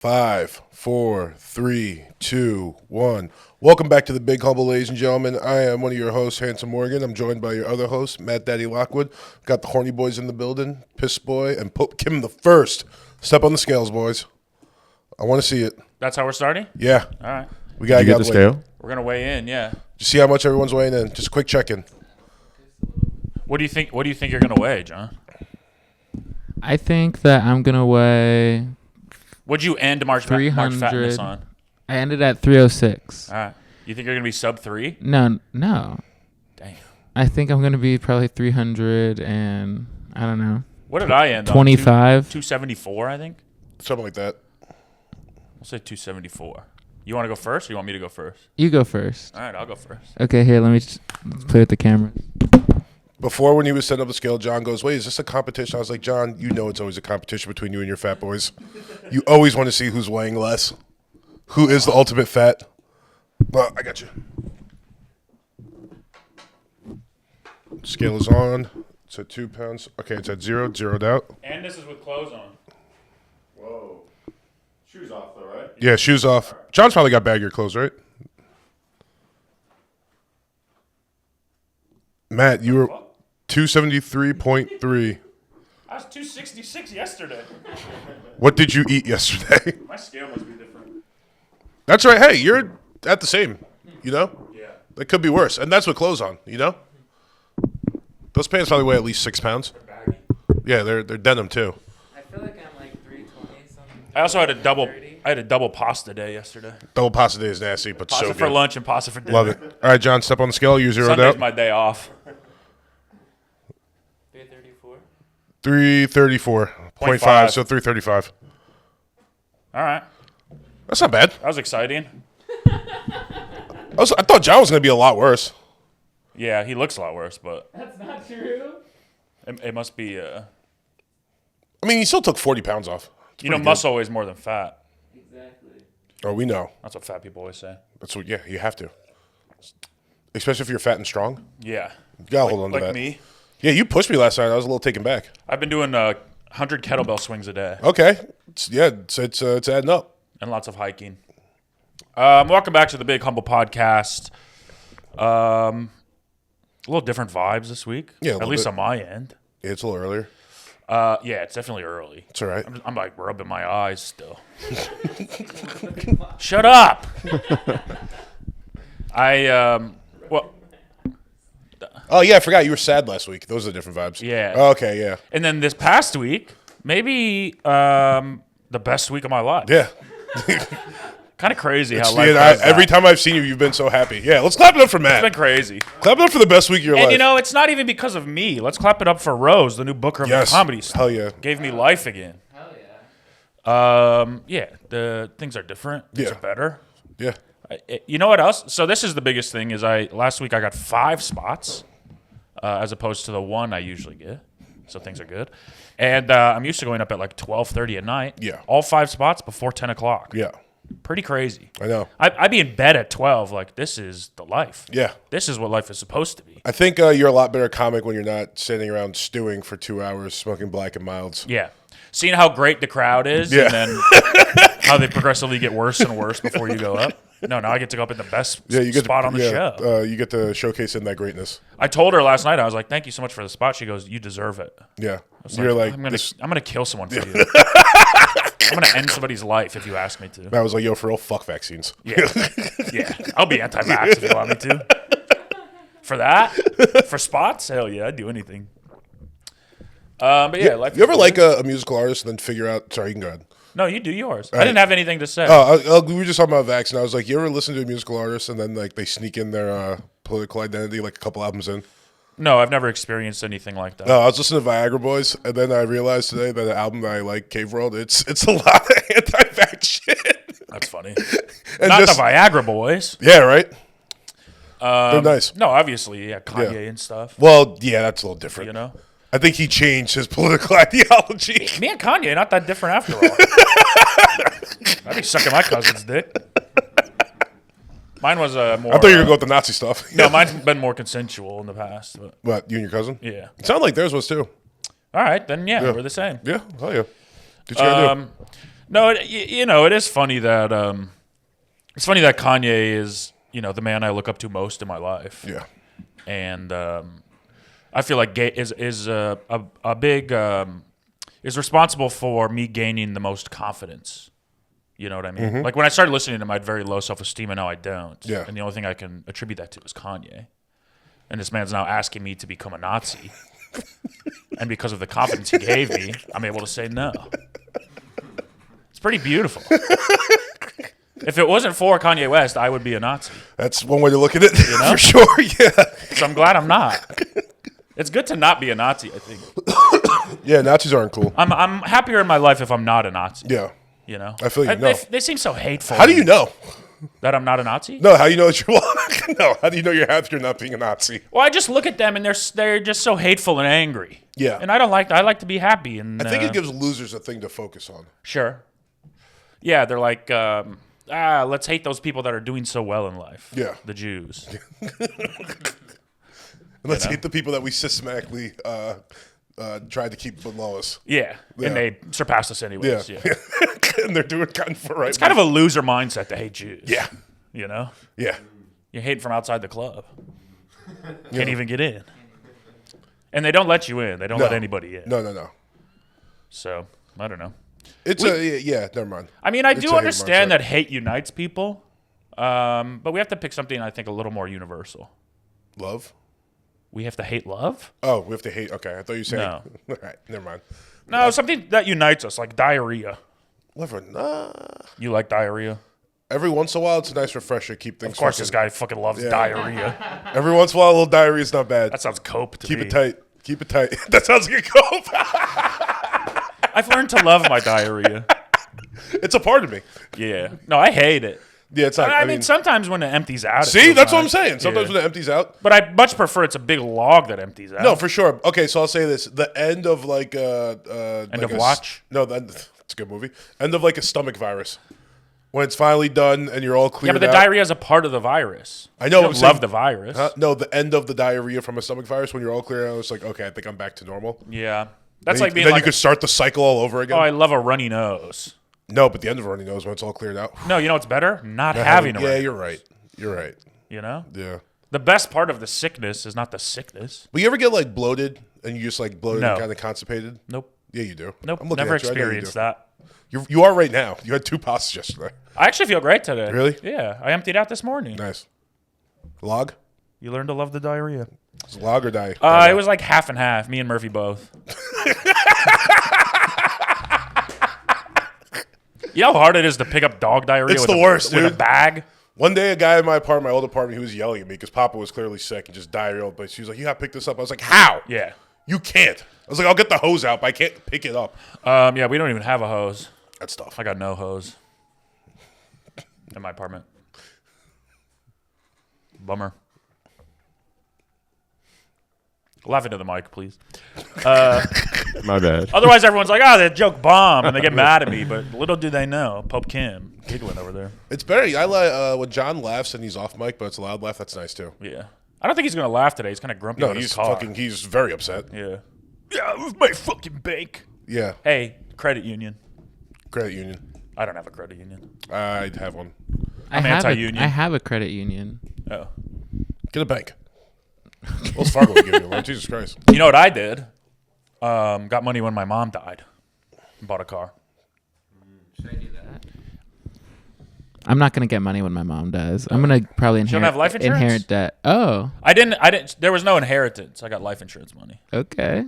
Five, four, three, two, one. Welcome back to the Big Humble, ladies and gentlemen. I am one of your hosts, Handsome Morgan. I'm joined by your other host, Matt Daddy Lockwood. Got the Horny Boys in the building, Piss Boy, and Pope Kim the First. Step on the scales, boys. I want to see it. That's how we're starting? Yeah. All right. We got to get the scale. We're going to weigh in, yeah. Just see how much everyone's weighing in. Just a quick check-in. What do you think you're going to weigh, John? I think that I'm going to weigh What'd you end March Fatness on? I ended at 306. All right. You think you're going to be sub 3? No. Damn. I think I'm going to be probably 300 and, I don't know. What did I end 25. 274, I think? Something like that. I'll say 274. You want to go first or you want me to go first? You go first. All right, I'll go first. Okay, here, let's play with the camera. Before, when he was setting up the scale, John goes, wait, is this a competition? I was like, John, you know it's always a competition between you and your fat boys. You always want to see who's weighing less. Who is the ultimate fat? Well, I got you. Scale is on. It's at 2 pounds. Okay, it's at zeroed out. And this is with clothes on. Whoa. Shoes off, though, right? Yeah, shoes off. John's probably got baggier clothes, right? Matt, you were 273.3. I was 266 yesterday. What did you eat yesterday? My scale must be different. That's right. Hey, you're at the same, you know? Yeah. That could be worse. And that's with clothes on, you know? Those pants probably weigh at least 6 pounds. They're baggy. Yeah, they're denim too. I feel like I'm like 320 something. I also had a double pasta day yesterday. Double pasta day is nasty, but Pasta so for good. lunch and pasta for dinner. Love it. All right, John, step on the scale. You zeroed Sunday's out. my day off. 334. 334.5, so 335. All right. That's not bad. That was exciting. I thought John was going to be a lot worse. Yeah, he looks a lot worse, but That's not true. it must be, I mean, he still took 40 pounds off. It's pretty good. muscle weighs more than fat. Exactly. Oh, we know. That's what fat people always say. That's what. Yeah, you have to. Especially if you're fat and strong. Yeah. You got to hold on to Like that. me. Yeah, you pushed me last night. I was a little taken back. I've been doing 100 kettlebell swings a day Okay. It's adding up. and lots of hiking. Welcome back to the Big Humble Podcast. A little different vibes this week. Yeah, a At little least bit. on my end. Yeah, it's a little earlier. Yeah, it's definitely early. It's all right. I'm like rubbing my eyes still. Shut up. Well, Oh, yeah, I forgot. You were sad last week. Those are different vibes. Yeah. Oh, okay, yeah. and then this past week, maybe the best week of my life. Yeah. Kind of crazy how Yeah, life does that. every time I've seen you, you've been so happy. Yeah, let's clap it up for Matt. It's been crazy. Clap it up for the best week of your life. And, you know, it's not even because of me. Let's clap it up for Rose, the new booker of the comedy store. Hell yeah. Gave me life again. Hell yeah. Yeah, the things are different. Things Yeah. are better. Yeah. You know what else? So this is the biggest thing is last week I got 5 spots as opposed to the 1 I usually get. So things are good. And I'm used to going up at like 12:30 at night. Yeah. All 5 spots before 10 o'clock. Yeah. Pretty crazy. I know. I'd be in bed at 12 like this is the life. Yeah. This is what life is supposed to be. I think you're a lot better comic when you're not sitting around stewing for 2 hours, smoking black and milds. Yeah. Seeing how great the crowd is Yeah. and then how they progressively get worse and worse before you go up. No, now I get to go up in the best spot on the show. You get to showcase in that greatness. I told her last night, I was like, thank you so much for the spot. She goes, you deserve it. Yeah. I You're was like, I'm gonna kill someone for you. I'm gonna end somebody's life if you ask me to. I was like, yo, for real, fuck vaccines. Yeah. Yeah. I'll be anti-vax if you want me to. For that? For spots? Hell yeah, I'd do anything. But yeah, life You ever is like good. a musical artist and then figure out? Sorry, you can go ahead. No, you do yours. I right. didn't have anything to say. We were just talking about vax, and I was like, you ever listen to a musical artist and then like they sneak in their political identity like a couple albums in? No, I've never experienced anything like that. I was listening to Viagra Boys, and then I realized today that the album that I like, Cave World, it's a lot of anti-vax shit. That's funny. And Not just- the Viagra Boys. Yeah, right. They're nice. No, obviously, yeah, Kanye Yeah. and stuff. Well, yeah, that's a little different. You know? I think he changed his political ideology. Me and Kanye, not that different after all. I'd be sucking my cousin's dick. Mine was more. I thought you were going to go with the Nazi stuff. No, mine's been more consensual in the past. But What, you and your cousin? yeah. It sounded like theirs was too. All right, then Yeah. we're the same. Yeah, hell yeah. Did you gotta do? No, it is funny that Kanye is the man I look up to most in my life. Yeah. And I feel like is a big is responsible for me gaining the most confidence. You know what I mean? Mm-hmm. Like when I started listening to him, I had very low self-esteem, and now I don't. Yeah. And the only thing I can attribute that to is Kanye. And this man's now asking me to become a Nazi. And because of the confidence he gave me, I'm able to say no. It's pretty beautiful. If it wasn't for Kanye West, I would be a Nazi. That's one way to look at it, know? for sure. Yeah. So I'm glad I'm not. It's good to not be a Nazi, I think. Yeah, Nazis aren't cool. I'm happier in my life if I'm not a Nazi. Yeah. You know? I feel you. No. They seem so hateful. How do you know? That I'm not a Nazi? No, how do you know that you're No, how do you know you're happy you're not being a Nazi? Well, I just look at them and they're just so hateful and angry. Yeah. And I don't like that. I like to be happy. And I think it gives losers a thing to focus on. Sure. Yeah, they're like, let's hate those people that are doing so well in life. Yeah. The Jews. And let's hate the people that we systematically tried to keep below us. Yeah. Yeah. And they surpassed us anyways. Yeah. And they're doing kind of right. It's kind of a loser mindset to hate Jews. Yeah. You know? Yeah. You hate from outside the club. Can't even get in. And they don't let you in. They don't let anybody in. No. So, I don't know. It's never mind. I mean, I It's do a hate understand mindset. that hate unites people. But we have to pick something, I think, a little more universal. Love? We have to hate love? Oh, we have to hate. Okay, I thought you said. No. All right, never mind. No, something that unites us, like diarrhea. Never. You like diarrhea? Every once in a while, it's a nice refresher. Keep things. Of course, this guy fucking loves diarrhea. Every once in a while, a little diarrhea is not bad. That sounds cope to Keep me. it tight. Keep it tight. That sounds like a cope. I've learned to love my diarrhea. It's a part of me. Yeah. No, I hate it. Yeah, it's like. I mean, sometimes when it empties out. it see, feels that's what I'm nice. saying. Sometimes Yeah. when it empties out. But I much prefer it's a big log that empties out. No, for sure. Okay, so I'll say this: the end of like End of Watch? No, it's a good movie. End of like a stomach virus. When it's finally done and you're all cleared Yeah, but the out. diarrhea is a part of the virus. I know. You I'm don't saying- love the virus. No, the end of the diarrhea from a stomach virus when you're all cleared out. It's like, okay, I think I'm back to normal. Yeah. That's Then like being then like, you could start the cycle all over again. oh, I love a runny nose. No, but the end of a runny nose when it's all cleared out. No, you know what's better? Not having a Yeah, runny you're right. You're right. You know? Yeah. The best part of the sickness is not the sickness. But you ever get like bloated and you just like bloated No. and kind of constipated? Nope. Yeah, you do. Nope. I'm looking Never at you. I know you experienced do. that. You are right now. You had 2 pastas yesterday. I actually feel great today. Really? Yeah. I emptied out this morning. Nice. Log? You learn to love the diarrhea. Is it log or die? It was like half and half. Me and Murphy both. You know how hard it is to pick up dog diarrhea It's with the worst, with a dude. bag? One day, a guy in my apartment, my old apartment, he was yelling at me because Papa was clearly sick and just diarrheal. But she was like, "You got to pick this up." I was like, "How? Yeah. You can't." I was like, "I'll get the hose out, but I can't pick it up." Yeah, we don't even have a hose. That's tough. I got no hose in my apartment. Bummer. Laugh into the mic, please. My bad. Otherwise, everyone's like, that joke bomb, and they get mad at me. But little do they know, Pope Kim giggling over there. It's better. I like when John laughs and he's off mic, but it's a loud laugh. That's nice too. Yeah. I don't think he's going to laugh today. He's kind of grumpy No, on his he's car. he's very upset. Yeah. Yeah, it was my fucking bank. Yeah. Hey, credit union. Credit union. I don't have a credit union. I'd have one. I'm anti-union. I have a credit union. Oh. Get a bank. Wells Fargo will give you one. Jesus Christ. You know what I did? Got money when my mom died. Bought a car. Should I do that? I'm not gonna get money when my mom dies. I'm gonna probably don't have life insurance? inherit debt. Oh, I didn't. There was no inheritance. I got life insurance money. okay.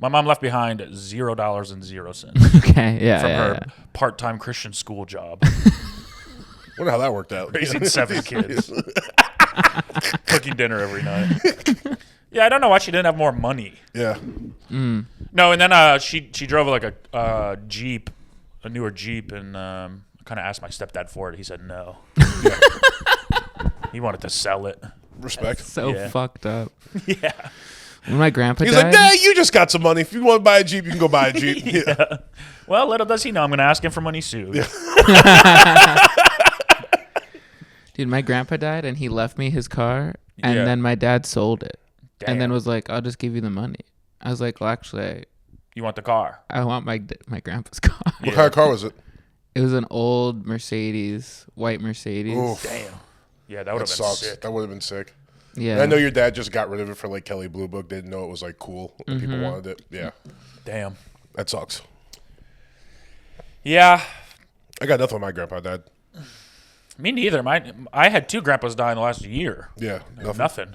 My mom left behind $0.00 Okay, yeah. from yeah, her yeah. part-time Christian school job, Wonder how that worked out. raising 7 kids, cooking dinner every night. Yeah, I don't know why she didn't have more money. Yeah. No, and then she drove like a Jeep, a newer Jeep, and kind of asked my stepdad for it. He said no. He wanted to sell it. Respect. So Yeah. fucked up. Yeah. When my grandpa He's died, like, "Nah, you just got some money. If you want to buy a Jeep, you can go buy a Jeep." Yeah. Well, little does he know I'm going to ask him for money soon. dude, my grandpa died and he left me his car, and Yeah. then my dad sold it, and then Damn. was like, "I'll just give you the money." I was like, "Well, actually, You want the car? I want my grandpa's car." What kind of car was it? It was an old Mercedes, white Mercedes. Oof. Damn. Yeah, that would have That been sucks. sick. That would have been sick. Yeah. And I know your dad just got rid of it for like Kelly Blue Book. Didn't know it was like cool and people wanted it. Yeah, Damn. that sucks. Yeah. I got nothing with my grandpa died. Me neither. I had 2 grandpas die in the last year. Yeah, Nothing.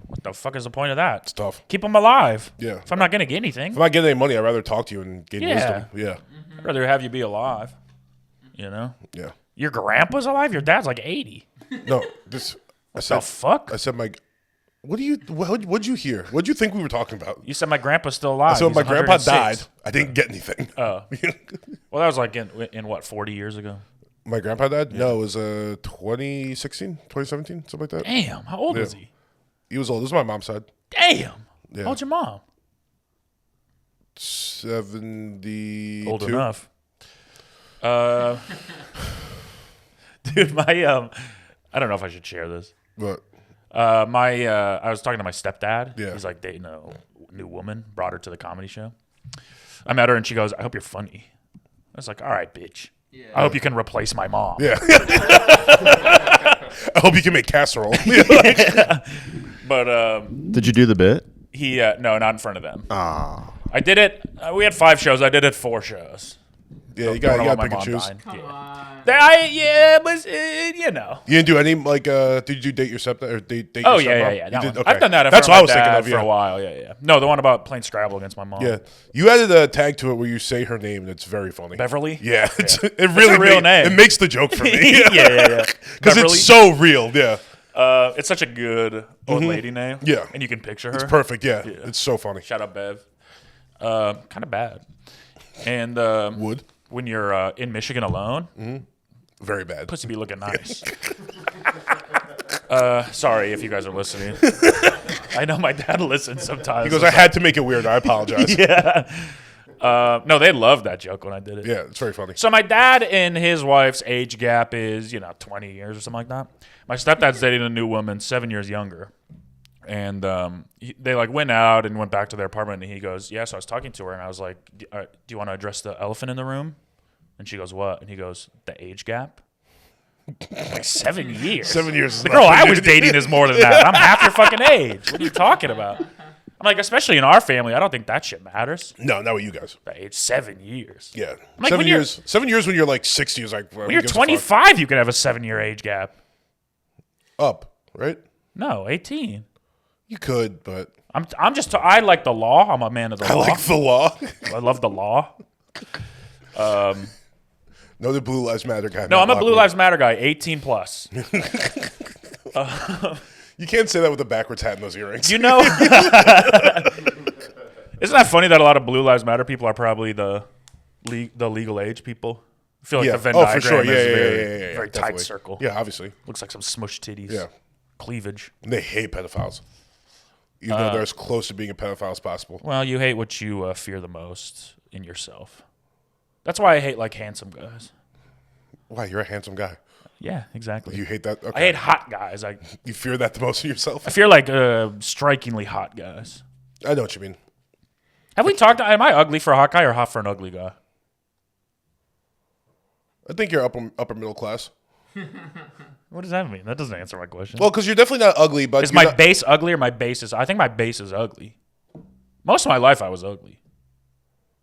What the fuck is the point of that? It's tough. Keep them alive. Yeah. If I'm not gonna get anything, If I'm not getting any money, I'd rather talk to you and gain Yeah. wisdom. Yeah, I'd rather have you be alive. You know. yeah. Your grandpa's alive. Your dad's like 80. No, this. I The said. fuck? I said my. What'd you hear? What'd you think we were talking about? You said my grandpa's still alive. So He's my grandpa 106. died. I didn't get anything. Oh. Well, that was like in what, 40 years ago? My grandpa died? No, it was 2016, 2017, something like that. Damn. How old is he? He was old. This is my mom's side. Damn. Yeah. How old's your mom? 72. Old enough. Dude, I don't know if I should share this. But I was talking to my stepdad. Yeah. He's like dating a new woman, brought her to the comedy show. I met her and she goes, I hope you're funny. I was like, all right, bitch. Yeah. I hope you can replace my mom. yeah. I hope you can make casserole. But Did you do the bit? he, no, not in front of them. Ah. I did it. We had 5 shows. I did it 4 shows. Yeah, you Don't know got why to pick and my mom choose. died. Yeah. But you know. You didn't do any like? Did you date your stepdad or date your Oh stepmom? yeah. You That did? one. Okay. I've done that. In That's front what of I was my thinking dad of. for Yeah. a while. Yeah. No, the one about playing Scrabble against my mom. Yeah, you added a tag to it where you say her name. That's very funny. Beverly. Yeah, it really a real name. It makes the joke for me. yeah. Because Beverly. it's so real. Yeah, It's such a good old lady name. Yeah. And you can picture her. it's perfect. Yeah, it's so funny. Shout out Bev. Kind of bad. And Would when you're in Michigan alone, very bad. pussy be looking nice. Sorry if you guys are listening. I know my dad listens sometimes. He goes, I had to make it weird. I apologize. No, they loved that joke when I did it. Yeah, it's very funny. So my dad and his wife's age gap is, 20 years or something like that. My stepdad's dating a new woman, 7 years younger. And they like went out and went back to their apartment, and he goes, yeah, so I was talking to her, and I was like, do you want to address the elephant in the room? And she goes, what? And he goes, the age gap? Like 7 years. 7 years is The not girl pretty I was good. dating is more than that. I'm half your fucking age. What are you talking about? I'm like, especially in our family, I don't think that shit matters. No, not with you guys. The age 7 years. Yeah, like, 7 when you're- years. 7 years when you're like 60 is like. When you're 25, you can have a 7-year age gap. Up, right? No, 18. You could, but I'm just. I like the law. I'm a man of the I law. like the law. I love the law. No, the Blue Lives Matter guy. No, Matt I'm a Blue Lockwood. Lives Matter guy. 18 plus. You can't say that with a backwards hat and those earrings. You know. Isn't that funny that a lot of Blue Lives Matter people are probably the legal age people? I feel like Yeah. the Venn Oh, diagram for sure. Yeah, is yeah, very, yeah, very tight definitely. circle. Yeah, obviously. Looks like some smushed titties. Yeah. Cleavage. And they hate pedophiles. Even though they're as close to being a pedophile as possible. Well, you hate what you fear the most in yourself. That's why I hate like handsome guys. Why? You're a handsome guy. Yeah, exactly. You hate that? Okay. I hate hot guys. You fear that the most of yourself? I fear like strikingly hot guys. I know what you mean. Have we talked? Am I ugly for a hot guy or hot for an ugly guy? I think you're upper middle class. What does that mean? That doesn't answer my question. Well, because you're definitely not ugly, but Is you're my not- base ugly or my base is? I think my base is ugly. Most of my life I was ugly.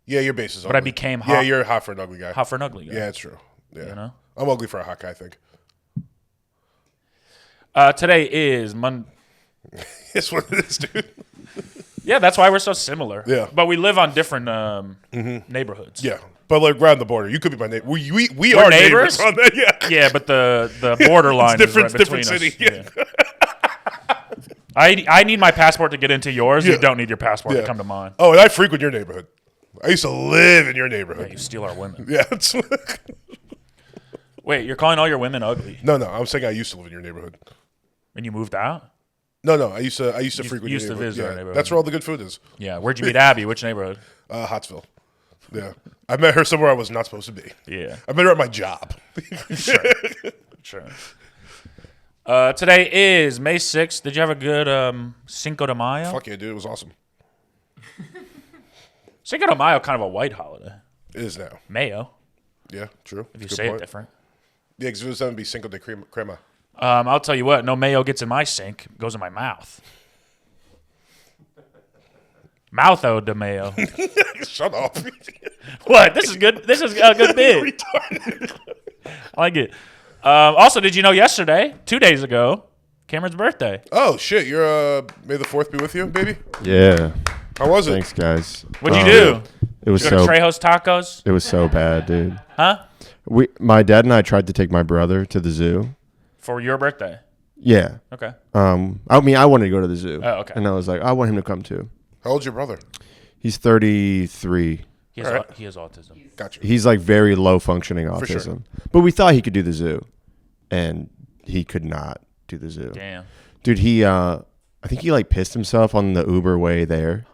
Yeah, your base is ugly. But I became Yeah, hot. you're hot for an ugly guy. Hot for an ugly guy. Yeah, it's true. Yeah. You know? I'm ugly for a hot guy, I think. Today is Monday. It's what it is, dude. Yeah, that's why we're so similar. Yeah. But we live on different neighborhoods. Yeah. But like right on the border. You could be my neighbor. We We're are neighbors? neighbors on that. Yeah. Yeah, but the borderline It's is right different between city. us. Yeah. I need my passport to get into yours. Yeah. You don't need your passport Yeah. to come to mine. Oh, and I frequent your neighborhood. I used to live in your neighborhood. You steal our women. Yeah. It's Wait, you're calling all your women ugly, no. I'm saying I used to live in your neighborhood. and you moved out? No. I used to frequent used your to neighborhood. visit our Yeah. neighborhood. That's where all the good food is. Yeah. Where'd you meet Abby? Which neighborhood? Hottsville. Yeah. I met her somewhere I was not supposed to be. Yeah. I met her at my job. Sure. Today is May 6th. Did you have a good Cinco de Mayo? Fuck yeah, dude. It was awesome. Cinco de Mayo, kind of a white holiday. It is now. Mayo. Yeah, true. If you Good say point. it different. Yeah, because it was going to be Cinco de Crema. I'll tell you what. No mayo gets in my sink. Goes in my mouth. Moutho de mayo. Shut up. What? This is good. This is a good bit. I like it. Also, did you know yesterday, 2 days ago, Cameron's birthday? Oh, shit. You're, May the 4th be with you, baby? Yeah. How was it? Thanks, guys. What'd you do? It was Go to so Trejo's Tacos? it was so bad, dude. Huh? My dad and I tried to take my brother to the zoo. For your birthday? Yeah. Okay. I mean, I wanted to go to the zoo. Oh, okay. And I was like, I want him to come too. How old's your brother? He's 33. He has, All right. he has autism. Gotcha. He's like very low functioning autism. sure. But we thought he could do the zoo, and he could not do the zoo. Damn. Dude, I think he like pissed himself on the Uber way there.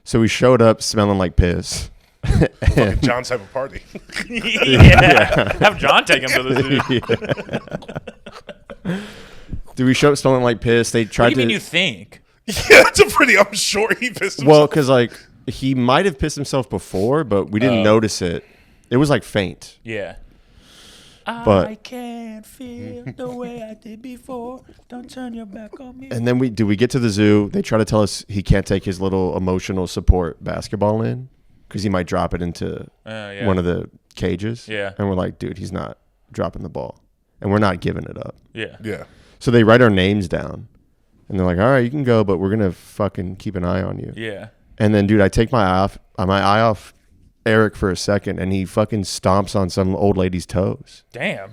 So we showed up smelling like piss. Fucking John's type of party. Yeah. Have John take him to the zoo. Dude, we showed up smelling like piss. They What tried do you mean to. you think? Yeah, that's a pretty. I'm sure he pissed himself. Well, because like he might have pissed himself before, but we didn't notice it. It was like faint. Yeah. But- I can't feel the way I did before. Don't turn your back on me. And then we get to the zoo. They try to tell us he can't take his little emotional support basketball in because he might drop it into Yeah. one of the cages. Yeah. And we're like, dude, he's not dropping the ball, and we're not giving it up. Yeah. Yeah. So they write our names down, and they're like, all right, you can go, but we're gonna fucking keep an eye on you. Yeah. And then, dude, I take my eye off Eric for a second, and he fucking stomps on some old lady's toes. Damn.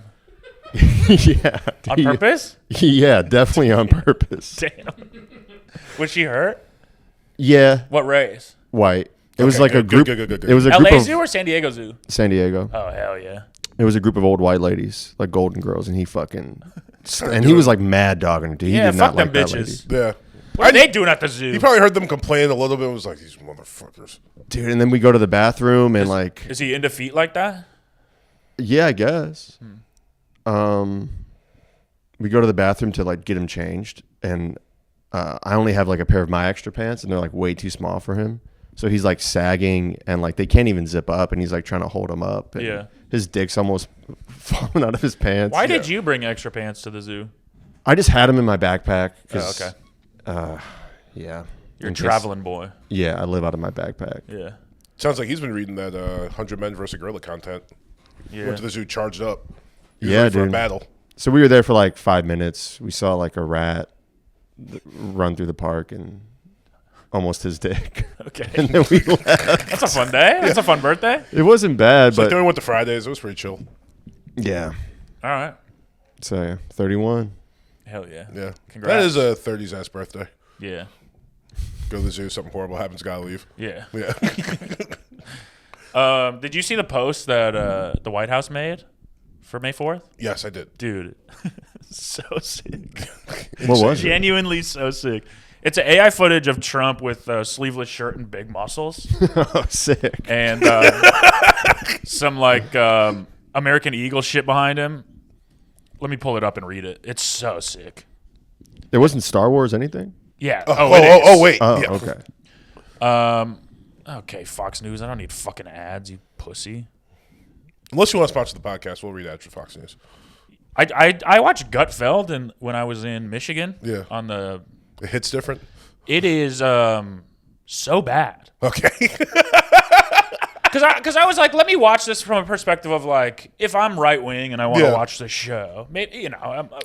Yeah. On purpose? Yeah, definitely on purpose. Damn. Was she hurt? Yeah, What race? white. It was Okay, like a good, group. good. It was a group LA of Zoo or San Diego Zoo? San Diego. Oh, hell yeah. It was a group of old white ladies, like Golden Girls, and he fucking and he was like mad dogging it. Dude. He Yeah, did fuck not like them that lady. bitches. Yeah. What are they doing at the zoo? He probably heard them complain a little bit and was like, these motherfuckers. Dude. And then we go to the bathroom and like, Is he into feet like that? yeah, I guess. We go to the bathroom to like get him changed, and I only have like a pair of my extra pants, and they're like way too small for him. So he's like sagging, and like they can't even zip up, and he's like trying to hold him up. And Yeah. his dick's almost falling out of his pants. Why did you bring extra pants to the zoo? I just had him in my backpack. 'Cause, okay. Yeah. You're a In case- traveling boy. Yeah, I live out of my backpack. Yeah. Sounds like he's been reading that 100 Men versus Gorilla content. Yeah. Went to the zoo charged up. He was Yeah, ready for a dude. battle. So we were there for like 5 minutes. We saw like a rat run through the park and almost his dick. Okay. And then we left. That's a fun day. That's a fun birthday. It wasn't bad, It's like but then we went to Fridays. It was pretty chill. yeah. All right. So yeah, 31. Hell yeah. Yeah. Congrats. That is a 30s ass birthday. Yeah. Go to the zoo, something horrible happens, gotta leave. Yeah. Yeah. Did you see the post that the White House made for May 4th? Yes, I did. Dude, so sick. What was it? Genuinely so sick. It's an AI footage of Trump with a sleeveless shirt and big muscles. Oh, sick. And some like American Eagle shit behind him. Let me pull it up and read it. It's so sick. It wasn't Star Wars anything? Yeah. Oh, wait. Oh, Yeah. okay. Okay, Fox News. I don't need fucking ads, you pussy. Unless you want to sponsor the podcast, we'll read ads for Fox News. I watched Gutfeld and when I was in Michigan. Yeah. On the. It hits different. It is so bad. Okay. Because I was like, let me watch this from a perspective of like, if I'm right wing and I want to Yeah. watch the show, maybe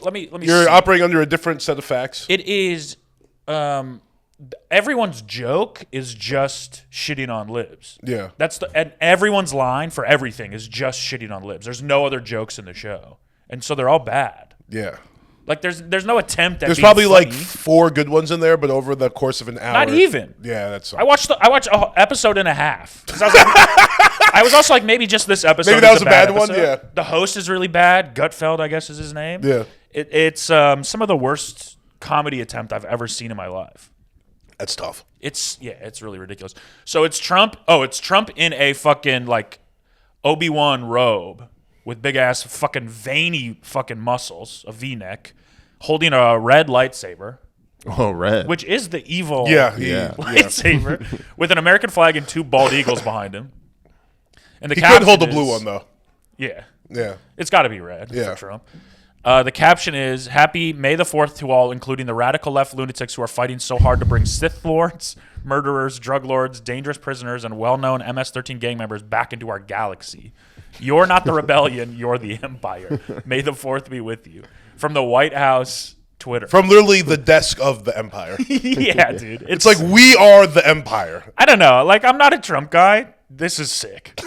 let me. You're see. operating under a different set of facts. It is, everyone's joke is just shitting on libs. Yeah. And everyone's line for everything is just shitting on libs. There's no other jokes in the show, and so they're all bad. Yeah. Like there's no attempt at. There's being probably like funny. 4 good ones in there, but over the course of an hour. Not even. Yeah, that's. I watched an episode and a half. 'Cause I was, like, I was also like, maybe just this episode. Maybe that is was a bad one, episode. yeah. The host is really bad. Gutfeld, I guess, is his name. Yeah. It's some of the worst comedy attempt I've ever seen in my life. That's tough. It's really ridiculous. So it's Trump. Oh, it's Trump in a fucking like Obi-Wan robe with big ass fucking veiny fucking muscles, a V-neck, holding a red lightsaber, Oh, red. which is the evil Yeah. lightsaber, with an American flag and 2 bald eagles behind him. And the He could caption hold the is- blue one, though. Yeah. Yeah. It's got to be red Yeah. for Trump. The caption is, Happy May the 4th to all, including the radical left lunatics who are fighting so hard to bring Sith lords, murderers, drug lords, dangerous prisoners, and well-known MS-13 gang members back into our galaxy. You're not the rebellion, you're the empire. May the 4th be with you. From the White House Twitter. From literally the desk of the empire. Yeah, dude. It's like we are the empire. I don't know. Like, I'm not a Trump guy. This is sick.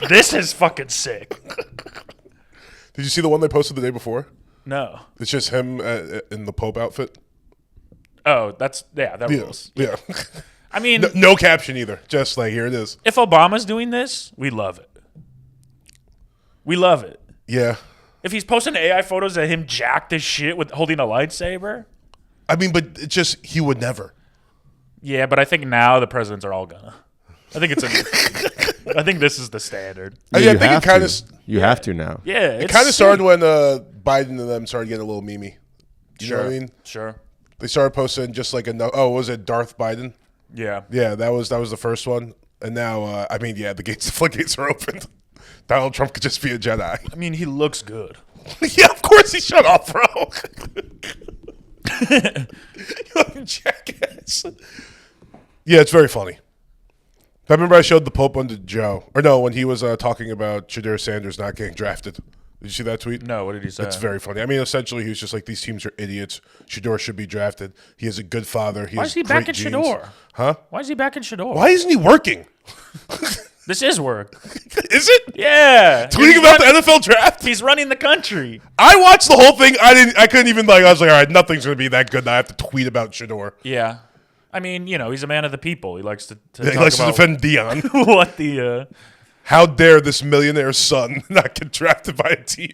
This is fucking sick. Did you see the one they posted the day before? No. It's just him in the Pope outfit. Oh, that rules. Yeah. I mean, No caption either. Just like, here it is. if Obama's doing this, we love it. We love it. Yeah. If he's posting AI photos of him jacked as shit with holding a lightsaber, I mean, but it's just, he would never. yeah, but I think now the presidents are all gonna. I think it's I think this is the standard. I You think it have kind to. of You have to now. Yeah, it kind of started when Biden and them started getting a little memey. You know what I mean? Sure. They started posting just like was it Darth Biden? Yeah. Yeah, that was the first one. And now, I mean, yeah, the floodgates are open. Donald Trump could just be a Jedi. I mean, he looks good. Yeah, of course he shut off, bro. You fucking jackass. Yeah, it's very funny. I remember I showed the Pope one to Joe. Or no, when he was talking about Shadir Sanders not getting drafted. Did you see that tweet? No, what did he say? It's very funny. I mean, essentially, he was just like, these teams are idiots. Shador should be drafted. He is a good father. Why has is he great back in genes. Shador? Huh? Why is he back in Shador? Why isn't he working? This is work. Is it? Yeah. Tweeting about the NFL draft? He's running the country. I watched the whole thing. I couldn't even I was like, all right, nothing's going to be that good. And I have to tweet about Shador. Yeah. I mean, he's a man of the people. He likes to He talk likes to about defend Dion. what the How dare this millionaire's son not get drafted by a team?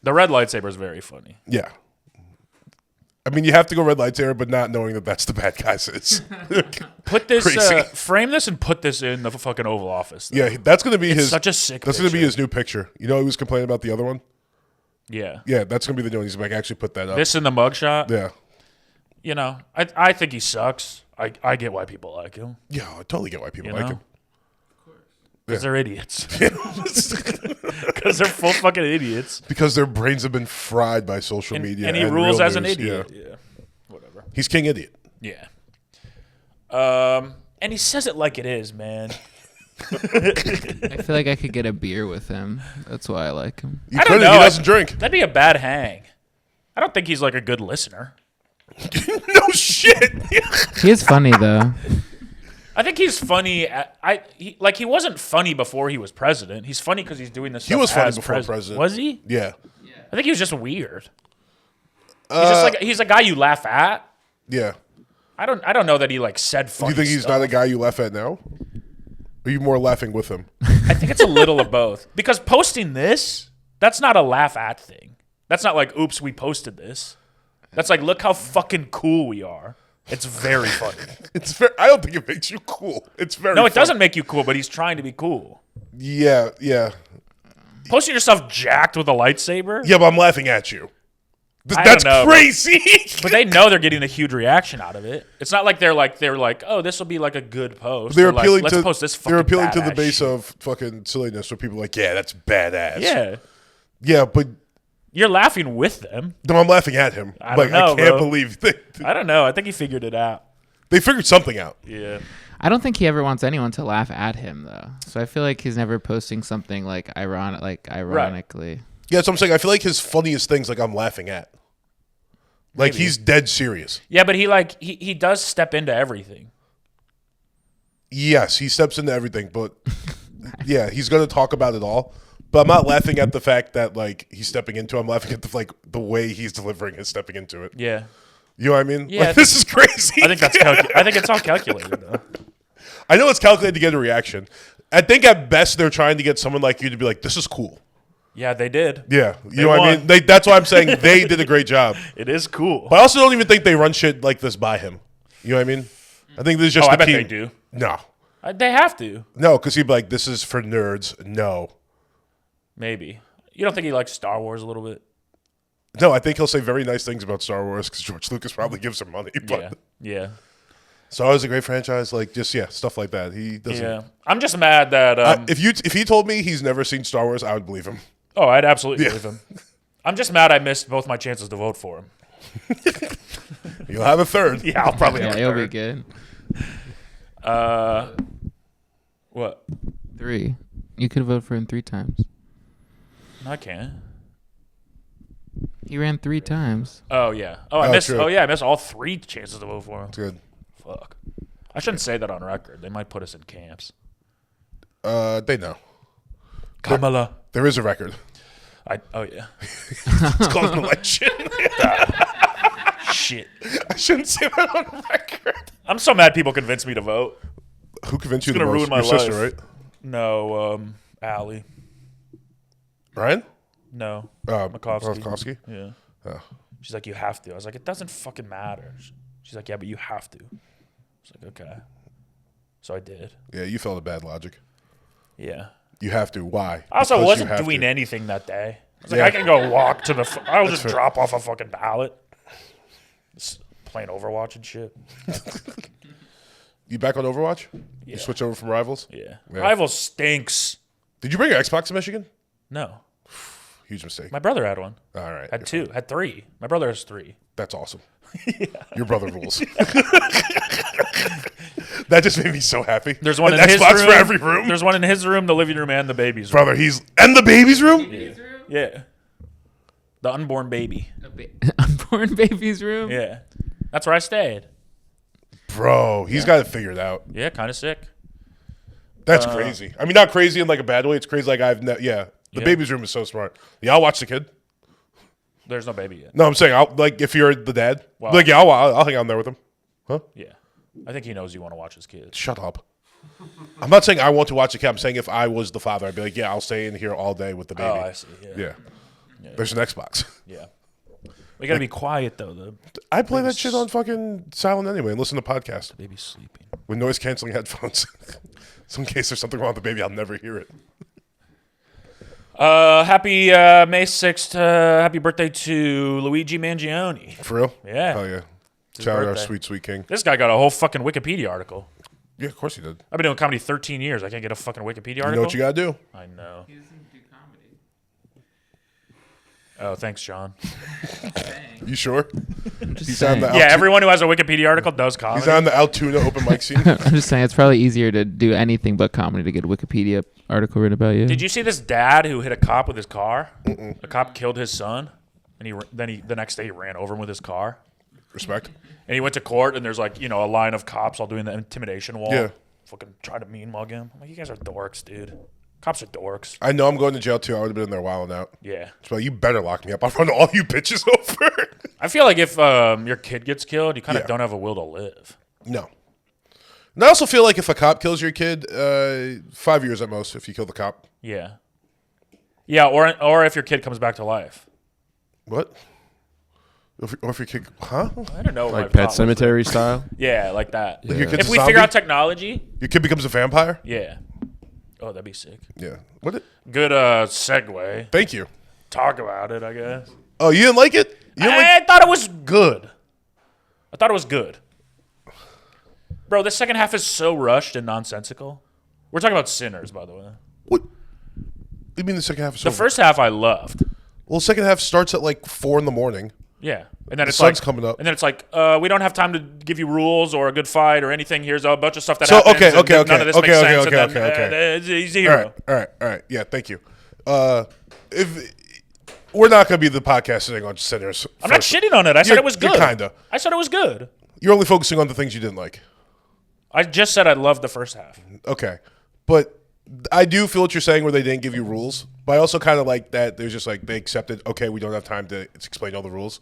the red lightsaber is very funny. Yeah. I mean, you have to go red lightsaber, but not knowing that that's the bad guy's is. Put this, Crazy. frame this and put this in the fucking Oval Office. Yeah, that's going to be his. such a sick That's going to be picture. his new picture. You know, he was complaining about the other one. Yeah. Yeah, that's going to be the new one. He's like, actually put that up. This in the mugshot. Yeah. I think he sucks. I get why people like him. Yeah, I totally get why people You like know? him. Because they're idiots. Because they're full fucking idiots. Because their brains have been fried by social media. And he rules real as an news. idiot. Yeah. Yeah. Whatever. He's king idiot. Yeah. And he says it like it is, man. I feel like I could get a beer with him. That's why I like him. You I don't couldn't. know. He doesn't drink. That'd be a bad hang. I don't think he's like a good listener. No shit. He is funny though. I think he's funny. He wasn't funny before he was president. He's funny because he's doing this. He was funny before president. Was he? Yeah. I think he was just weird. He's just like he's a guy you laugh at. Yeah. I don't know that he like said Do funny. you think he's stuff. not a guy you laugh at now? Or are you more laughing with him? I think it's a little of both. Because posting this, that's not a laugh at thing. That's not like, oops, we posted this. That's like, look how fucking cool we are. It's very funny. It's very, I don't think it makes you cool. It's very No, it funny. doesn't make you cool, but he's trying to be cool. Yeah, yeah. Posting yourself jacked with a lightsaber? Yeah, but I'm laughing at you. I That's don't know, but- crazy. But they know they're getting a huge reaction out of it. It's not like they're like, oh, this will be like a good post. They're like, appealing let's to post this fucking they're appealing to the badass base shit. of fucking silliness where people are like, yeah, that's badass. Yeah. Yeah, but You're laughing with them. no, I'm laughing at him. I don't I know, can't bro. believe I don't know. I think he figured it out. they figured something out. Yeah. I don't think he ever wants anyone to laugh at him though. So I feel like he's never posting something ironically. Yeah, that's what I'm saying. I feel like his funniest things like I'm laughing at. Like Maybe. he's dead serious. Yeah, but he does step into everything. Yes, he steps into everything, but yeah, he's gonna talk about it all. But I'm not laughing at the fact that like he's stepping into it. I'm laughing at the way he's delivering his stepping into it. Yeah. You know what I mean? Yeah, Like, this is crazy. I think that's I think it's all calculated though. I know it's calculated to get a reaction. I think at best they're trying to get someone like you to be like, this is cool. Yeah, they did. Yeah. You They know what I won. mean? That's why I'm saying they did a great job. It is cool. But I also don't even think they run shit like this by him. You know what I mean? I think this is just Oh, the I bet team. they do. No. They have to. No, because he'd be like, this is for nerds. No. Maybe. You don't think he likes Star Wars a little bit? No, I think he'll say very nice things about Star Wars because George Lucas probably gives him money. But Yeah. Yeah. Star Wars is a great franchise. Like, just, stuff like that. He doesn't. Yeah. I'm just mad that. If he told me he's never seen Star Wars, I would believe him. Oh, I'd absolutely believe him. I'm just mad I missed both my chances to vote for him. You'll have a third. Yeah, I'll probably have a it'll be third. good. What? 3. You could vote for him 3 times. No, I can't. He ran 3 times. Oh, yeah. I missed. true. Oh, yeah, I missed all 3 chances to vote for him. That's good. Fuck. I shouldn't say that on record. They might put us in camps. They know. Kamala. There is a record. Oh, yeah. It's called an election. Shit. I shouldn't say that on record. I'm so mad people convinced me to vote. Who convinced you It's the gonna most? ruin my Your sister, life. right? No, Allie. Ryan? No. Makovsky. Makovsky. Yeah. Oh. She's like, you have to. I was like, it doesn't fucking matter. She's like, yeah, but you have to. I was like, okay. So I did. Yeah, you fell to bad logic. Yeah. You have to. Why? I also Because you wasn't have doing to. anything that day. I was like, Yeah. I can go walk to the. I'll just fair. drop off a fucking ballot. Just playing Overwatch and shit. You back on Overwatch? Yeah. You switch over from Rivals? Yeah. Yeah. Rivals stinks. Did you bring your Xbox to Michigan? No. Huge mistake. My brother had one. All right. Had 2. Had 3. My brother has 3. That's awesome. Your brother rules. That just made me so happy. There's one An in his Xbox room. for every room. There's one in his room, the living room, and the baby's room. Brother, he's and the baby's room? Yeah. The unborn baby. Unborn baby's room? Yeah. That's where I stayed. Bro, he's got it figured out. Yeah, kind of sick. That's crazy. I mean, not crazy in like a bad way. It's crazy like The Yeah. baby's room is so smart. Yeah, I'll watch the kid. There's no baby yet. No, I'm saying, like, if you're the dad, Wow. like, yeah, I'll hang out there with him. Huh? Yeah. I think he knows you want to watch his kids. Shut up. I'm not saying I want to watch the kid. I'm saying if I was the father, I'd be like, yeah, I'll stay in here all day with the baby. Oh, I see. Yeah. Yeah. There's an Xbox. Yeah. We got to be quiet, though. The I play that shit on fucking silent anyway and listen to podcasts baby's sleeping. with noise canceling headphones. So in case there's something wrong with the baby, I'll never hear it. Happy May 6th. Happy birthday to Luigi Mangione. For real? Yeah. Hell yeah. his Shout out our birthday. sweet, sweet king. This guy got a whole fucking Wikipedia article. Yeah, of course he did. I've been doing comedy 13 years. I can't get a fucking Wikipedia article. You know what you gotta do? I know. He doesn't do comedy. Oh, thanks, John. You sure? I'm just He's on saying. the Yeah, everyone who has a Wikipedia article does comedy. He's on the Altoona open mic scene. I'm just saying it's probably easier to do anything but comedy to get a Wikipedia article written about you. Did you see this dad who hit a cop with his car? A cop killed his son, and the next day he ran over him with his car. Respect. And he went to court, and there's like, a line of cops all doing the intimidation wall. Yeah. Fucking try to mean mug him. I'm like, you guys are dorks, dude. Cops are dorks. I know I'm going to jail too. I would have been in there wilding out. Yeah. So you better lock me up. I'll run all you bitches over. I feel like if your kid gets killed, you kind of Yeah. don't have a will to live. No. And I also feel like if a cop kills your kid, 5 years at most if you kill the cop. Yeah. Yeah, or if your kid comes back to life. What? Or if your kid, huh? I don't know. what my Like thought Pet was Cemetery style. there. Yeah, like that. Like your kid's If a we zombie? figure out technology, Your kid becomes a vampire? yeah. Oh, that'd be sick. Yeah. What? Good segue. Thank you. Talk about it, I guess. Oh, you didn't like it? You didn't like? I thought it was good. I thought it was good. Bro, the second half is so rushed and nonsensical. We're talking about Sinners, by the way. What? You mean the second half is so? The first half I loved. Well, the second half starts at like 4 a.m. Yeah. And then The it's sun's like coming up. And then it's like, we don't have time to give you rules or a good fight or anything. Here's a bunch of stuff that So, happens. okay, and okay, None of this okay, makes okay, sense. okay, and then, okay. He's a hero. All right. Yeah, thank you. If we're not going to be the podcast sitting on Sinners. I'm not shitting on it. I said it was good. Kinda. I said it was good. You're only focusing on the things you didn't like. I just said I loved the first half. Okay. But I do feel what you're saying where they didn't give you rules. But I also kind of like that there's just like they accepted, okay, we don't have time to explain all the rules.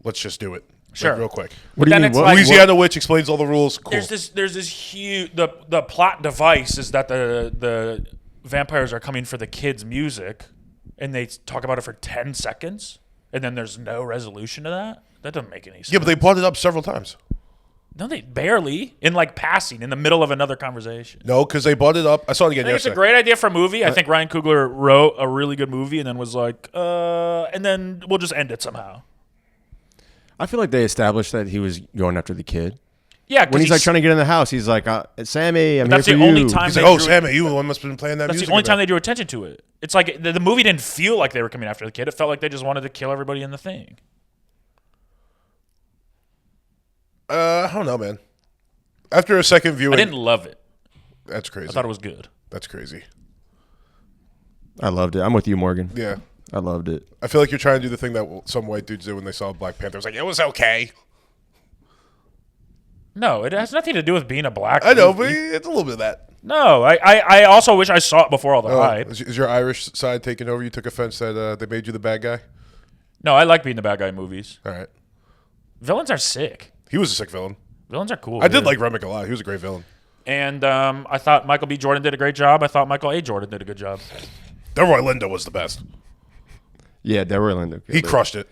Let's just do it. Sure. Like, real quick. What do you Then mean? it's What, like- Louisiana Witch explains all the rules. Cool. There's this huge the plot device is that the vampires are coming for the kids' music, and they talk about it for 10 seconds, and then there's no resolution to that. That doesn't make any sense. Yeah, but they brought it up several times. No, they barely in like passing in the middle of another conversation. No, because they brought it up. I saw it again I think it's yesterday. a great idea for a movie. I think Ryan Coogler wrote a really good movie and then was like, and then we'll just end it somehow. I feel like they established that he was going after the kid. Yeah, 'cause when he's like trying to get in the house, he's like, "Sammy, I'm here that's for the you." only time He's they like, oh, drew- Sammy, you the one must have been playing that That's music. the only in time there. they drew attention to it. It's like the movie didn't feel like they were coming after the kid. It felt like they just wanted to kill everybody in the thing. I don't know, man. After a second viewing, I didn't love it. that's crazy. I thought it was good. That's crazy. I loved it. I'm with you, Morgan. Yeah. I loved it. I feel like you're trying to do the thing that some white dudes did when they saw Black Panther. It was like, it was okay. No, it has nothing to do with being a black. I know, but movie. it's a little bit of that. No, I also wish I saw it before all the hype. Is your Irish side taking over? You took offense that they made you the bad guy? No, I like being the bad guy in movies. All right. Villains are sick. He was a sick villain. Villains are cool. I did dude. like Remick a lot. He was a great villain. And I thought Michael B. Jordan did a great job. I thought Michael A. Jordan did a good job. Delroy Lindo was the best. Yeah, Delroy Lindo. He crushed it.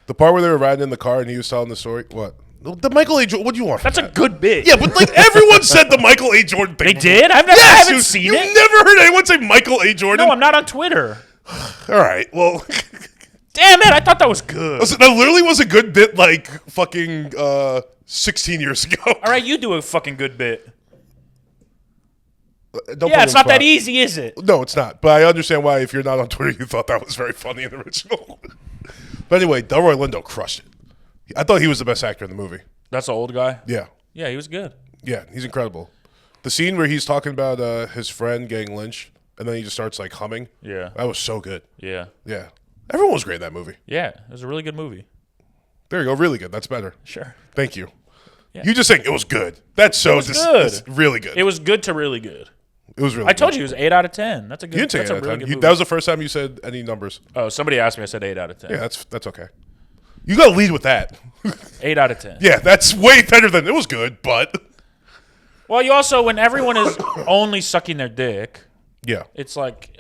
The part where they were riding in the car and he was telling the story. What? The Michael A. Jordan. What do you want? From That's a that? good bit. Yeah, but like everyone said the Michael A. Jordan thing. They before. did? I haven't seen you it. never heard anyone say Michael A. Jordan? No, I'm not on Twitter. All right. Well, Damn it! I thought that was good. listen, that literally was a good bit like fucking 16 years ago. All right, you do a fucking good bit. Don't Yeah, put it's me on not that spot. easy, is it? No, it's not. But I understand why, if you're not on Twitter, you thought that was very funny in the original. But anyway, Delroy Lindo crushed it. I thought he was the best actor in the movie. That's the old guy. Yeah. Yeah, he was good. Yeah, he's incredible. The scene where he's talking about his friend getting lynched, and then he just starts like humming. Yeah. That was so good. Yeah. Yeah. Everyone was great in that movie. Yeah, it was a really good movie. There you go. Really good. That's better. Sure. Thank you. Yeah. You just saying it was good. That's so was good. It's really good. It was good to really good. It was really I told good. you it was 8 out of 10. That's a good. You didn't say that's 8 a out of really 10. good You, movie. that was the first time you said any numbers. Oh, somebody asked me. I said 8 out of 10. Yeah, that's okay. You got to lead with that. 8 out of 10. Yeah, that's way better than it was good, but Well, you also, when everyone is only sucking their dick, yeah, it's like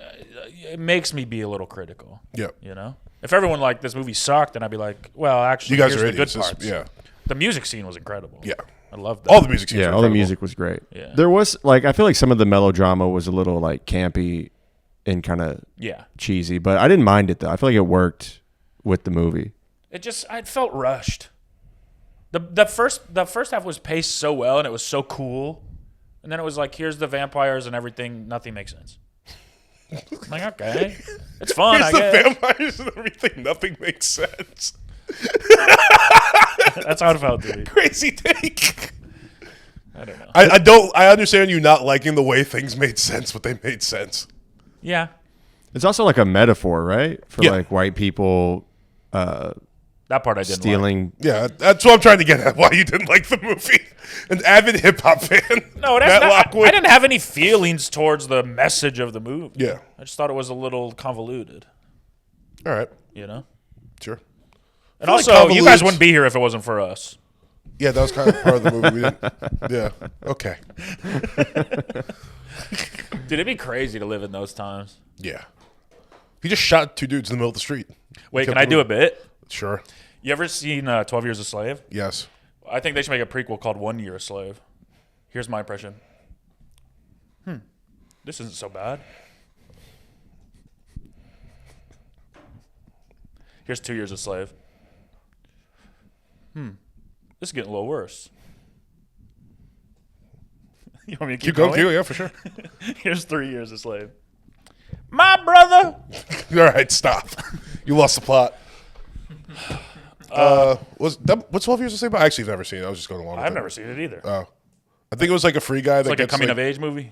it makes me be a little critical. yeah. You know, if everyone like this movie sucked, then I'd be like, well, actually, You guys here's are the good idiots. This- parts. yeah, The music scene was incredible. yeah. I loved that. All the music scenes. Yeah, were all the incredible. music was great. Yeah. There was like I feel like some of the melodrama was a little like campy and kind of Yeah. cheesy, but I didn't mind it though. I feel like it worked with the movie. I felt rushed. The first half was paced so well and it was so cool, and then it was like, here's the vampires and everything. Nothing makes sense. I'm like, okay, it's fun. Here's I the guess vampires and everything. Nothing makes sense. that's how it felt to me. Crazy take. I don't know. I don't. I understand you not liking the way things made sense, but they made sense. Yeah. It's also like a metaphor, right? For Yeah. like white people That part I didn't like. stealing. Yeah, that's what I'm trying to get at. Why you didn't like the movie? An avid hip hop fan. No, that's Matt not, Lockwood. I didn't have any feelings towards the message of the movie. Yeah. I just thought it was a little convoluted, All right, you know? sure. And feel like also, you guys convolutes- wouldn't be here if it wasn't for us. Yeah, that was kind of part of the movie. We didn't. Yeah. Okay. Dude, it'd be crazy to live in those times. Yeah. He just shot two dudes in the middle of the street. Wait, Kept can I do a moving. bit? Sure. You ever seen 12 Years a Slave? Yes. I think they should make a prequel called 1 Year a Slave. Here's my impression. This isn't so bad. Here's 2 Years a Slave. This is getting a little worse. You want me to keep Keep going. going? Yeah, for sure. Here's 3 Years a Slave. My brother. All right, stop. You lost the plot. What's 12 Years to Say about? I actually have never seen it. I was just going along with I've it. never seen it either. Oh. I think it was like a free guy that It's like a gets coming of age movie.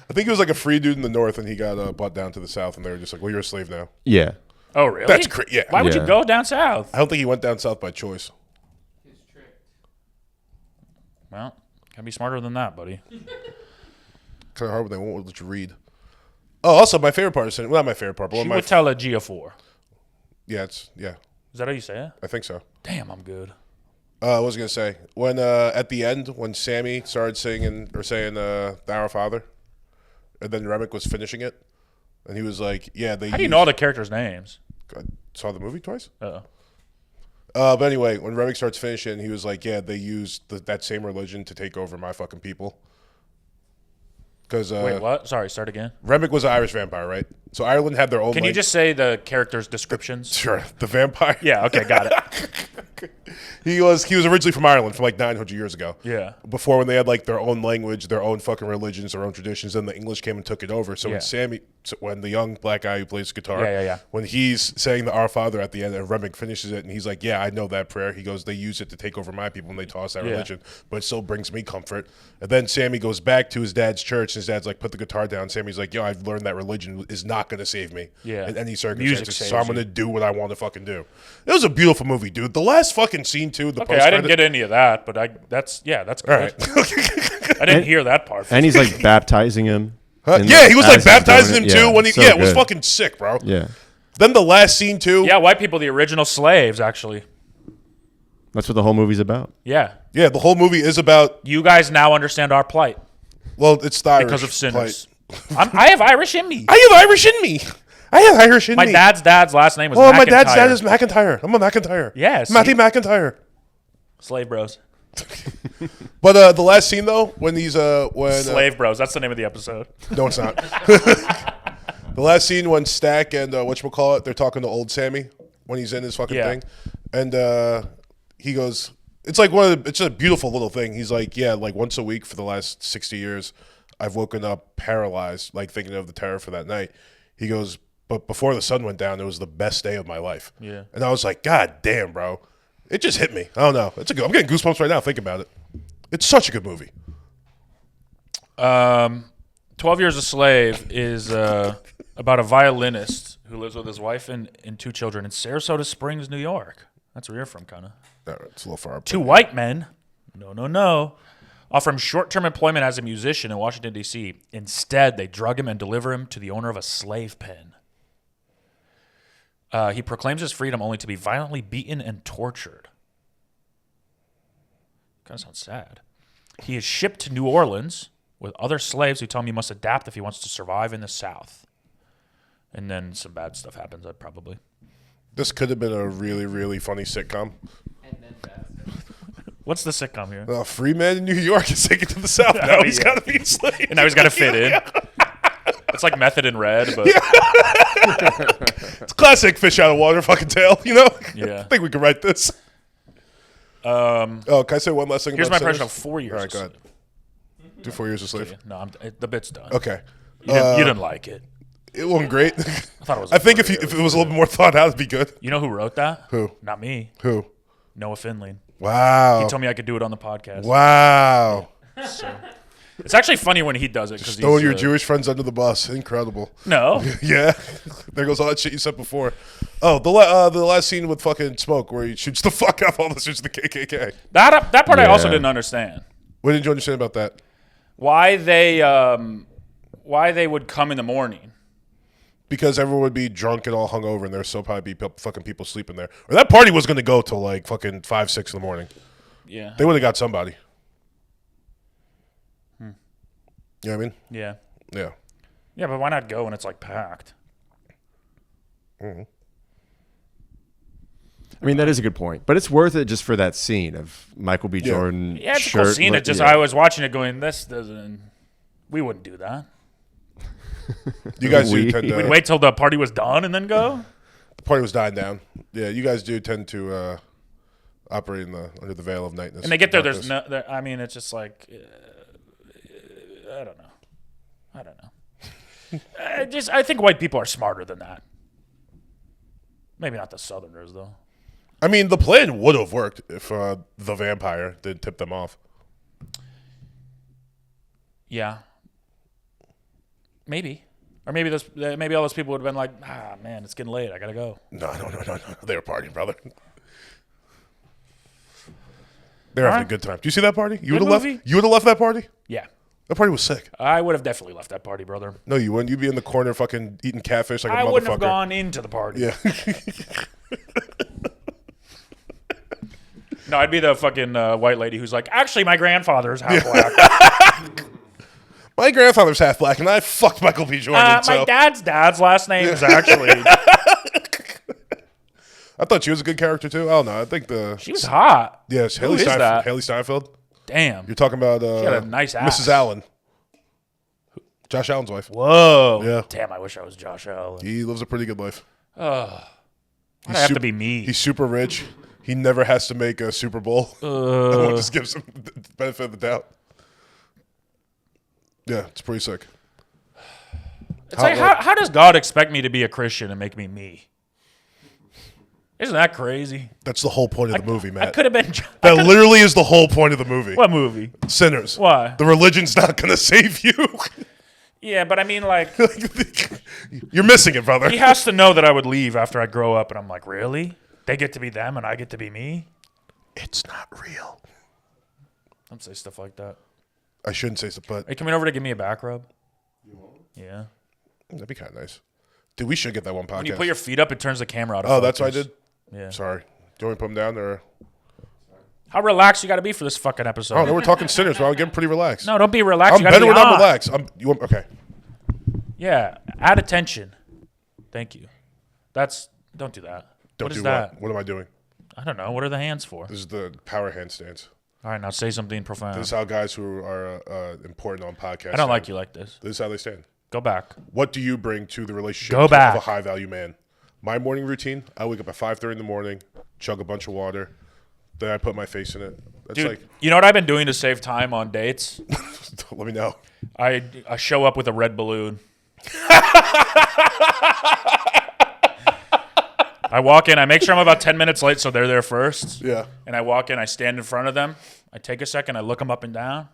I think it was like a free dude in the north, and he got brought down to the south, and they were just like, "Well, you're a slave now." Yeah. Oh, really? That's crazy. Yeah. Why would you Yeah. go down south? I don't think he went down south by choice. Well, gotta be smarter than that, buddy. Kind of hard when they won't let you read. Oh, also my favorite part is well, not my favorite part, but She one of my would tell a G4. yeah, is that how you say it? I think so. Damn, I'm good. What was I gonna say? When at the end, when Sammy started singing or saying "Our Father," and then Remick was finishing it, and he was like, "Yeah, they." How do you know all the characters' names? I saw the movie twice. Uh-oh. But anyway, when Remick starts finishing, he was like, "Yeah, they used that same religion to take over my fucking people." Because Wait, what? Sorry, start again. Remick was an Irish vampire, right? So Ireland had their own. Can you just say the characters' descriptions? sure the vampire? Yeah, okay, got it. He was originally from Ireland from like 900 years ago. Yeah. Before, when they had like their own language, their own fucking religions, their own traditions, then the English came and took it over. So when the young black guy who plays guitar, when he's saying the Our Father at the end, and Remick finishes it, and he's like, "Yeah, I know that prayer." He goes, "They use it to take over my people, and they toss that religion, but it still brings me comfort." And then Sammy goes back to his dad's church, and his dad's like, "Put the guitar down." Sammy's like, "Yo, I've learned that religion is not going to save me in any circumstances, so I'm going to do what I want to fucking do." It was a beautiful movie, dude. The last fucking scene too. The I didn't get any of that, but that's good. All right. I didn't hear that part. And he's like baptizing him. Yeah, he was like baptizing him too. When it was good. fucking sick, bro. Yeah. Then the last scene too. Yeah, white people, the original slaves, actually. That's what the whole movie's about. Yeah. Yeah, the whole movie is about. You guys now understand our plight Well, it's the Irish because of sinners. plight. I have Irish in me. I have Irish in me. I have Irish in My me. dad's last name was Oh, McIntyre. my dad's dad is McIntyre. I'm a McIntyre. Yes. Matty McIntyre. Slave Bros. But the last scene though, when he's Slave Bros. That's the name of the episode. no, it's not. The last scene when Stack and whatchamacallit, they're talking to old Sammy when he's in his fucking thing, and he goes, it's like it's a beautiful little thing. He's like, yeah, like once a week for the last 60 years, I've woken up paralyzed, like thinking of the terror for that night. He goes, but before the sun went down, it was the best day of my life. Yeah. And I was like, God damn, bro. It just hit me. I don't know. I'm getting goosebumps right now thinking about it. It's such a good movie. 12 Years a Slave is about a violinist who lives with his wife and 2 children in Sarasota Springs, New York. That's where you're from, kind of. All right, it's a little far up. 2 white men, no, offer him short-term employment as a musician in Washington, D.C. Instead, they drug him and deliver him to the owner of a slave pen. He proclaims his freedom only to be violently beaten and tortured. Kind of sounds sad. He is shipped to New Orleans with other slaves who tell him he must adapt if he wants to survive in the South. And then some bad stuff happens, probably. This could have been a really, really funny sitcom. What's the sitcom here? A free man in New York is taken to the South. Now he's got to be a slave. And now he's got to fit in. It's like Method in Red, but It's classic fish out of water fucking tale, you know? Yeah. I think we can write this. Can I say one last thing here's my about impression of Sinners? 4 years. All right, go ahead. Do 4 years a slave. No, the bit's done. Okay. You didn't like it. It wasn't great. I thought it was. I think if it was a little bit more thought out, it'd be good. You know who wrote that? Who? Not me. Who? Noah Finley. Wow. He told me I could do it on the podcast. Wow. So, it's actually funny when he does it because Throwing your Jewish friends under the bus. Incredible. No. Yeah. There goes all that shit you said before. Oh, the last scene with fucking Smoke where he shoots the fuck up all the shoots the KKK. That part I also Yeah. didn't understand. What did you understand about that? Why they would come in the morning. Because everyone would be drunk and all hungover, and there's still probably be fucking people sleeping there. Or that party was going to go till like fucking 5, 6 in the morning. Yeah. They would have got somebody. You know what I mean? Yeah. Yeah. Yeah, but why not go when it's like packed? I mean, that is a good point, but it's worth it just for that scene of Michael B. Jordan. Yeah, it's a shirt, cool scene. It just I was watching it going, this doesn't. We wouldn't do that. You guys do We- tend to. We'd wait till the party was done and then go. The party was dying down. Yeah, you guys do tend to operate under the veil of nightness. And they get there. darkness. There's no. I mean, it's just like I don't know. I think white people are smarter than that. Maybe not the Southerners though. I mean, the plan would have worked if the vampire did tip them off. Yeah. Maybe. Or maybe all those people would have been like, man, it's getting late. I gotta go. No. They were partying, brother. They're having a good time. Do you see that party? You would have left. movie. You would have left that party. Yeah. That party was sick. I would have definitely left that party, brother. No, you wouldn't. You'd be in the corner, fucking eating catfish like a I motherfucker. wouldn't have gone into the party. Yeah. No, I'd be the fucking white lady who's like, actually, my grandfather is half black. My grandfather's half black, and I fucked Michael B. Jordan. My dad's last name is actually. I thought she was a good character too. I don't know. I think She was hot. Yes, Who is that? Haley Steinfeld. Damn. You're talking about had a nice ass. Mrs. Allen. Josh Allen's wife. Whoa. Yeah. Damn, I wish I was Josh Allen. He lives a pretty good life. I'd have to be me. He's super rich. He never has to make a Super Bowl. Everyone just gives him the benefit of the doubt. Yeah, it's pretty sick. It's like, how does God expect me to be a Christian and make me me? Isn't that crazy? That's the whole point of the movie, Matt. I could have been. That literally is the whole point of the movie. What movie? Sinners. Why? The religion's not going to save you. Yeah, but I mean, like, You're missing it, brother. he has to know that I would leave after I grow up, and I'm like, really? They get to be them, and I get to be me? It's not real. Don't say stuff like that. I shouldn't say so, but Are you coming over to give me a back rub? Yeah. that'd be kind of nice. Dude, we should get that one podcast. When you put your feet up, it turns the camera out of Oh, focus. that's what I did? Yeah. Sorry. Do you want me to put them down? Or? How relaxed you got to be for this fucking episode? Oh, no, we're talking Sinners, bro. I'm getting pretty relaxed. No, don't be relaxed. I'm You got to better be when I'm on. relaxed. Okay. Yeah, add attention. Thank you. Don't do that. Don't What do is that? what? What am I doing? I don't know. What are the hands for? This is the power handstands. All right, now say something profound. This is how guys who are important on podcasts. I don't like you like this. This is how they stand. Go back. What do you bring to the relationship Go of back. a high value man? My morning routine, I wake up at 5:30 in the morning, chug a bunch of water, then I put my face in it. That's Dude, you know what I've been doing to save time on dates? let me know. I show up with a red balloon. I walk in. I make sure I'm about 10 minutes late so they're there first. Yeah. And I walk in. I stand in front of them. I take a second. I look them up and down.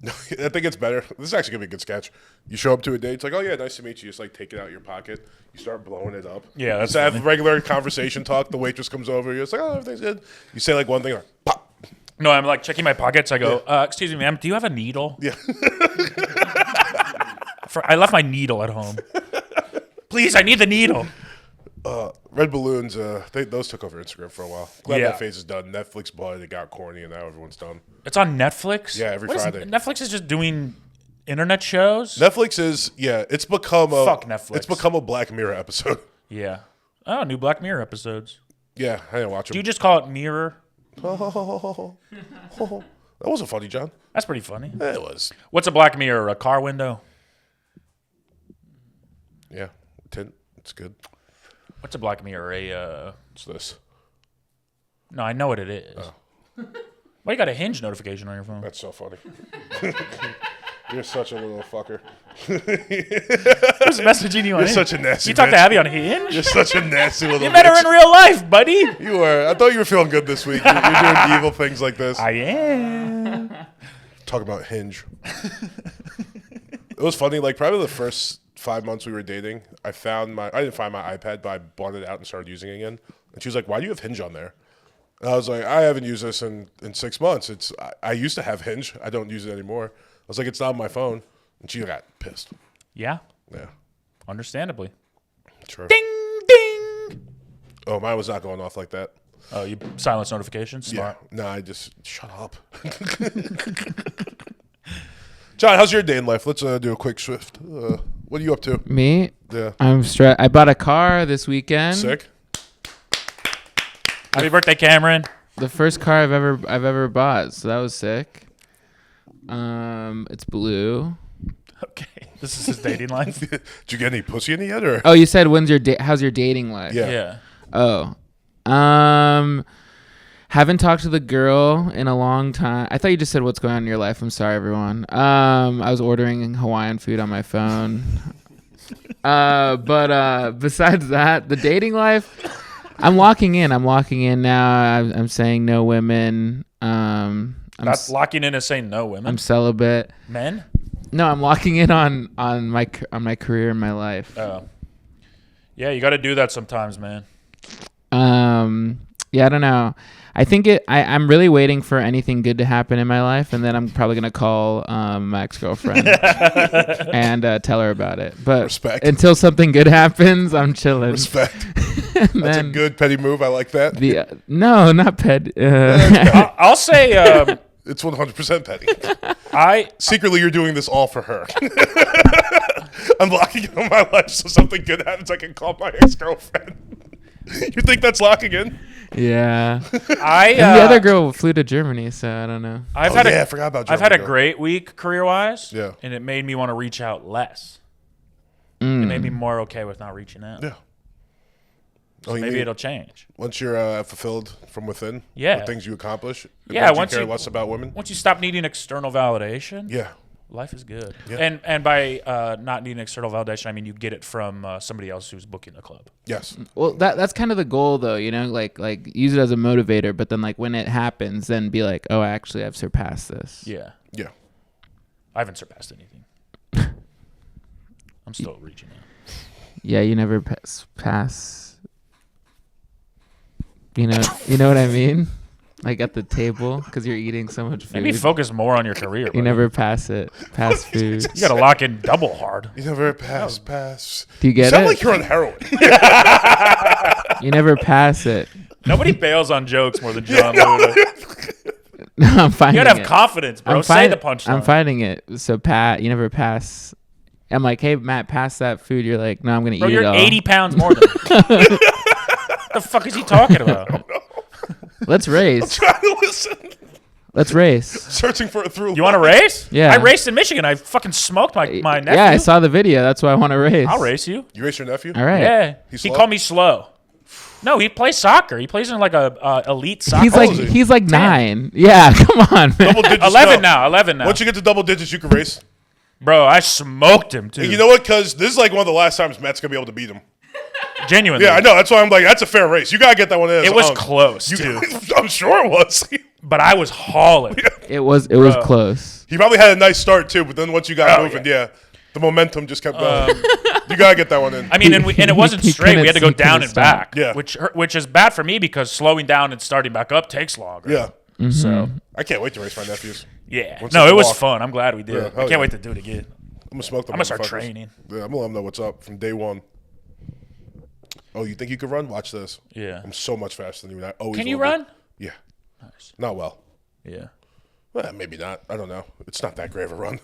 I think it's better. This is actually going to be a good sketch. You show up to a date. It's like, oh, yeah, nice to meet you. Just like take it out of your pocket. You start blowing it up. Yeah, that's Just have funny. regular conversation talk. The waitress comes over. You're just like, oh, everything's good. You say like one thing, like, pop. No, I'm like checking my pockets. I go, excuse me, ma'am, do you have a needle? Yeah. I left my needle at home. Please, I need the needle. Red balloons, those took over Instagram for a while. Glad Yeah. that phase is done. Netflix bought it. It got corny, and now everyone's done. It's on Netflix? Yeah, every What is- Friday. Netflix is just doing internet shows? Netflix is, it's become a... Fuck Netflix. It's become a Black Mirror episode. Yeah. Oh, new Black Mirror episodes. Yeah, I didn't watch Do you them. just call it Mirror? That wasn't funny, John. That's pretty funny. It was. What's a Black Mirror? A car window? Yeah, tint. It's good. What's a Black Mirror? It's this. No, I know what it is. Why you got a Hinge notification on your phone? That's so funny. You're such a little fucker. Who's messaging you on You're Hinge? such a nasty You talk to bitch. Abby on Hinge? You're such a nasty little You met her bitch. in real life, buddy. You were. I thought you were feeling good this week. You're doing evil things like this. I am. Talk about Hinge. It was funny. Like probably the first 5 months we were dating, I didn't find my iPad, but I bought it out and started using it again. And she was like, "Why do you have Hinge on there?" And I was like, "I haven't used this in 6 months. I used to have Hinge. I don't use it anymore." I was like, "It's not on my phone," and she got pissed. Yeah, Yeah, understandably. sure. Ding, ding. Oh, mine was not going off like that. Oh, you silence notifications? Yeah, Smart. no, I just shut up. John, how's your day in life? Let's do a quick shift. What are you up to? Me? Yeah, I'm stressed. I bought a ar this weekend. sick. Happy birthday, Cameron. The first car I've ever bought, so that was sick. It's blue. Okay, this is his dating life. Did you get any pussy in it yet, or? Oh, you said how's your dating life? Yeah. Yeah. Oh. Haven't talked to the girl in a long time. I thought you just said what's going on in your life. I'm sorry, everyone. I was ordering Hawaiian food on my phone. But besides that, the dating life, I'm locking in. I'm locking in now. I'm saying no women. That's locking in and saying no women. I'm celibate. Men? No, I'm locking in on my career and my life. Oh. Yeah, you got to do that sometimes, man. Yeah, I don't know. I think I'm really waiting for anything good to happen in my life, and then I'm probably gonna call my ex-girlfriend and tell her about it. But Respect. until something good happens, I'm chilling. Respect. And That's a then good petty move. I like that. No, not pet. I'll say It's 100% petty. I Secretly, you're doing this all for her. I'm locking in on my life so something good happens. I can call my ex-girlfriend. You think that's locking in? Yeah. I And the other girl flew to Germany, so I don't know. I've Oh, had yeah, I forgot about I've had a Germany, though. great week career-wise. Yeah. And it made me want to reach out less. It made me more okay with not reaching out. Yeah. So maybe it'll change. Once you're fulfilled from within, Yeah. the things you accomplish, Yeah, once you care less about women. Once you stop needing external validation, Yeah. life is good. Yeah. And by not needing external validation, I mean you get it from somebody else who's booking the club. Yes. Well, that's kind of the goal, though. You know, like use it as a motivator, but then like when it happens, then be like, oh, actually, I've surpassed this. Yeah. Yeah. I haven't surpassed anything. I'm still reaching out. Yeah, you never pass. You know what I mean? Like at the table, because you're eating so much food. Maybe focus more on your career. You buddy. never pass it. Pass food. You got to lock in double hard. You never pass. Do you get Sound it? like you're on heroin. You never pass it. Nobody bails on jokes more than John Luda. No, I'm finding You gotta have it. confidence, bro. Say the punchline. I'm finding it. So Pat, you never pass. I'm like, hey Matt, pass that food. You're like, no, I'm gonna Bro, eat you're it all. 80 pounds more than me. What the fuck is he talking about? Let's race. Trying to listen. Let's race. Searching for a through. You want to race? Yeah. I raced in Michigan. I fucking smoked my nephew. Yeah, I saw the video. That's why I want to race. I'll race you. You race your nephew? All right. Yeah. He's He slow? called me slow. No, he plays soccer. He plays in like a elite soccer. He's like old is he? he's like 9. Yeah, come on, man. Double digits. 11 go. now. 11 now. Once you get to double digits, you can race. Bro, I smoked him too. And you know what? Because this is like one of the last times Matt's going to be able to beat him. Genuinely. Yeah, I know. That's why I'm like, that's a fair race. You got to get that one in. It was close, You, too. I'm sure it was. But I was hauling. It was close. He probably had a nice start, too. But then once you got Oh, moving, yeah, the momentum just kept going. You got to get that one in. I mean, and it wasn't He straight. We had to go couldn't down and stop. back. Yeah. Which is bad for me because slowing down and starting back up takes longer. Yeah. Mm-hmm. So, I can't wait to race my nephews. yeah. Once No, they it was walk. fun. I'm glad we did. Yeah, I hell can't yeah. wait to do it again. I'm going to smoke them. I'm going to start motherfuckers. training. Yeah, I'm going to let them know what's up from day one. Oh, you think you could run? Watch this. Yeah. I'm so much faster than you. I always Can you will be. run? Yeah. Nice. Not well. Yeah. Well, maybe not. I don't know. It's not that great of a run.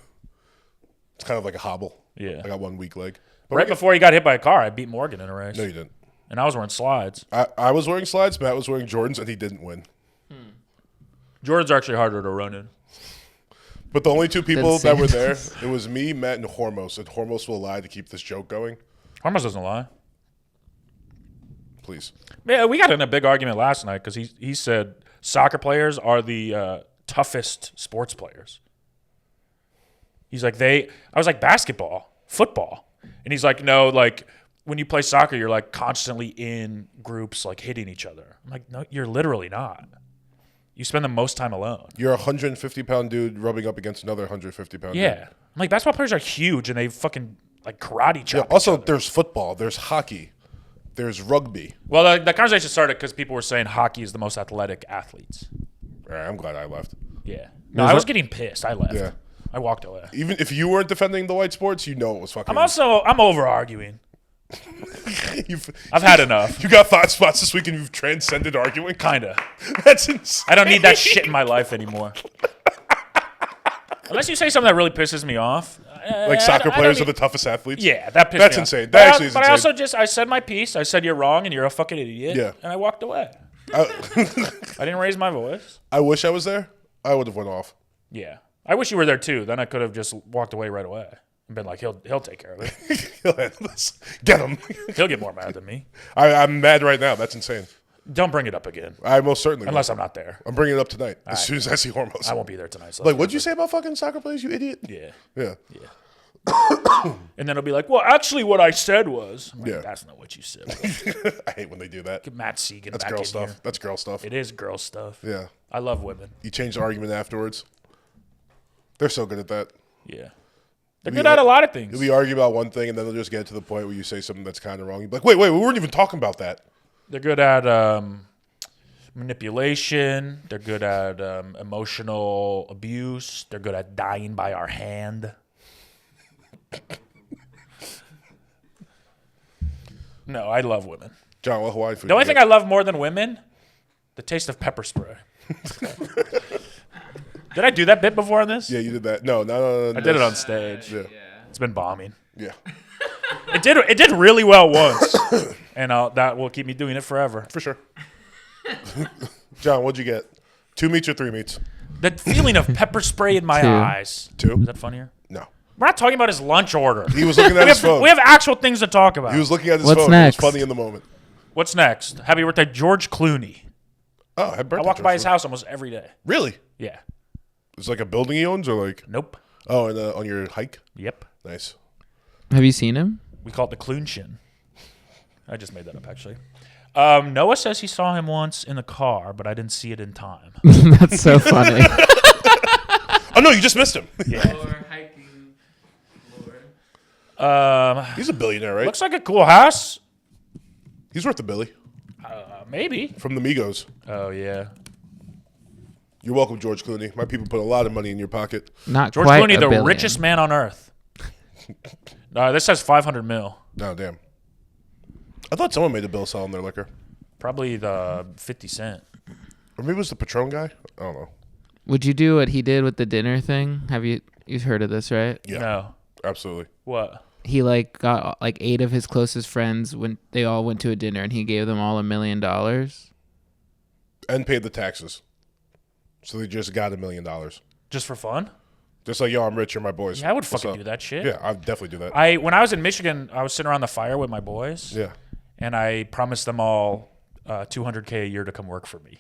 It's kind of like a hobble. Yeah. I got one weak leg. But Right before he got hit by a car, I beat Morgan in a race. No, you didn't. And I was wearing slides. I was wearing slides. Matt was wearing Jordans, and he didn't win. Jordan's are actually harder to run in. But the only two people that were there, Sandals. it was me, Matt, and Hormos. And Hormos will lie to keep this joke going. Harmos doesn't lie. Please. Yeah, we got in a big argument last night because he said soccer players are the toughest sports players. He's like, I was like, basketball, football. And he's like, no, like when you play soccer, you're like constantly in groups, like hitting each other. I'm like, no, you're literally not. You spend the most time alone. You're a 150-pound dude rubbing up against another 150-pound dude. Yeah. I'm like, basketball players are huge and they fucking like karate chop. Yeah, also, there's football. There's hockey. There's rugby. Well, the conversation started because people were saying hockey is the most athletic athletes. All right, I'm glad I left. Yeah. No, I was getting pissed. I left. Yeah. I walked away. Even if you weren't defending the white sports, you know it was fucking. I'm over arguing. you've, I've had enough. You got 5 spots this week and you've transcended arguing? Kinda. That's insane. I don't need that shit in my life anymore. Unless you say something that really pisses me off. Like soccer players are the toughest athletes? Yeah, that pisses That's me insane. off. That actually is but I insane. also I said my piece. I said you're wrong and you're a fucking idiot. Yeah. And I walked away. I I didn't raise my voice. I wish I was there. I would have went off. Yeah. I wish you were there too. Then I could have just walked away right away and been like, he'll take care of it. Get him. He'll get more mad than me. I'm mad right now. That's insane. Don't bring it up again. I most certainly Unless will. I'm not there. I'm bringing it up tonight as soon as I see Hormos. I won't be there tonight. So Like, what'd you say about fucking soccer players, you idiot? Yeah. Yeah. And then it'll be like, well, actually what I said was. I'm like, Yeah. that's not what you said. I hate when they do that. Get Matt Segan That's back girl in stuff. here. That's girl stuff. It is girl stuff. Yeah. I love women. You change the argument afterwards. They're so good at that. Yeah. They're good at a lot of things. You'll be arguing about one thing, and then they'll just get to the point where you say something that's kind of wrong. You'll be like, wait, we weren't even talking about that. They're good at manipulation. They're good at emotional abuse. They're good at dying by our hand. No, I love women. John, what Hawaiian food? The only thing I love more than women, the taste of pepper spray. Did I do that bit before on this? Yeah, you did that. No. I did it on stage. Yeah. It's been bombing. Yeah. It did really well once, and that will keep me doing it forever. For sure. John, what'd you get? 2 meats or 3 meats? The feeling of pepper spray in my 2. eyes. 2? Is that funnier? No. We're not talking about his lunch order. He was looking at his phone. We have actual things to talk about. He was looking at his What's phone. next? It was funny in the moment. What's next? Happy birthday, George Clooney. Oh, happy birthday. I walk by his Joshua. house almost every day. Really? Yeah. It's like a building he owns, or like Nope. and on your hike. Yep. Nice. Have you seen him? We call it the Clune Shin. I just made that up, actually. Noah says he saw him once in the car, but I didn't see it in time. That's so funny. Oh no, you just missed him. Yeah. He's a billionaire, right? Looks like a cool house. He's worth a billy Maybe. from the Migos. Oh, yeah. You're welcome, George Clooney. My people put a lot of money in your pocket. Not George quite Clooney, a the billion. richest man on earth. This says 500 mil. Oh damn. I thought someone made a bill selling their liquor, Probably the 50 Cent. or maybe it was the Patron guy. I don't know. Would you do what he did with the dinner thing? Have you've heard of this, right? Yeah, No. absolutely. What? He got 8 of his closest friends when they all went to a dinner, and he gave them all $1 million. And paid the taxes, so they just got $1 million. Just for fun? Just like, yo, I'm rich, you're my boys. Yeah, I would What's fucking up? do that shit. Yeah, I'd definitely do that. When I was in Michigan, I was sitting around the fire with my boys. Yeah. And I promised them all $200K a year to come work for me.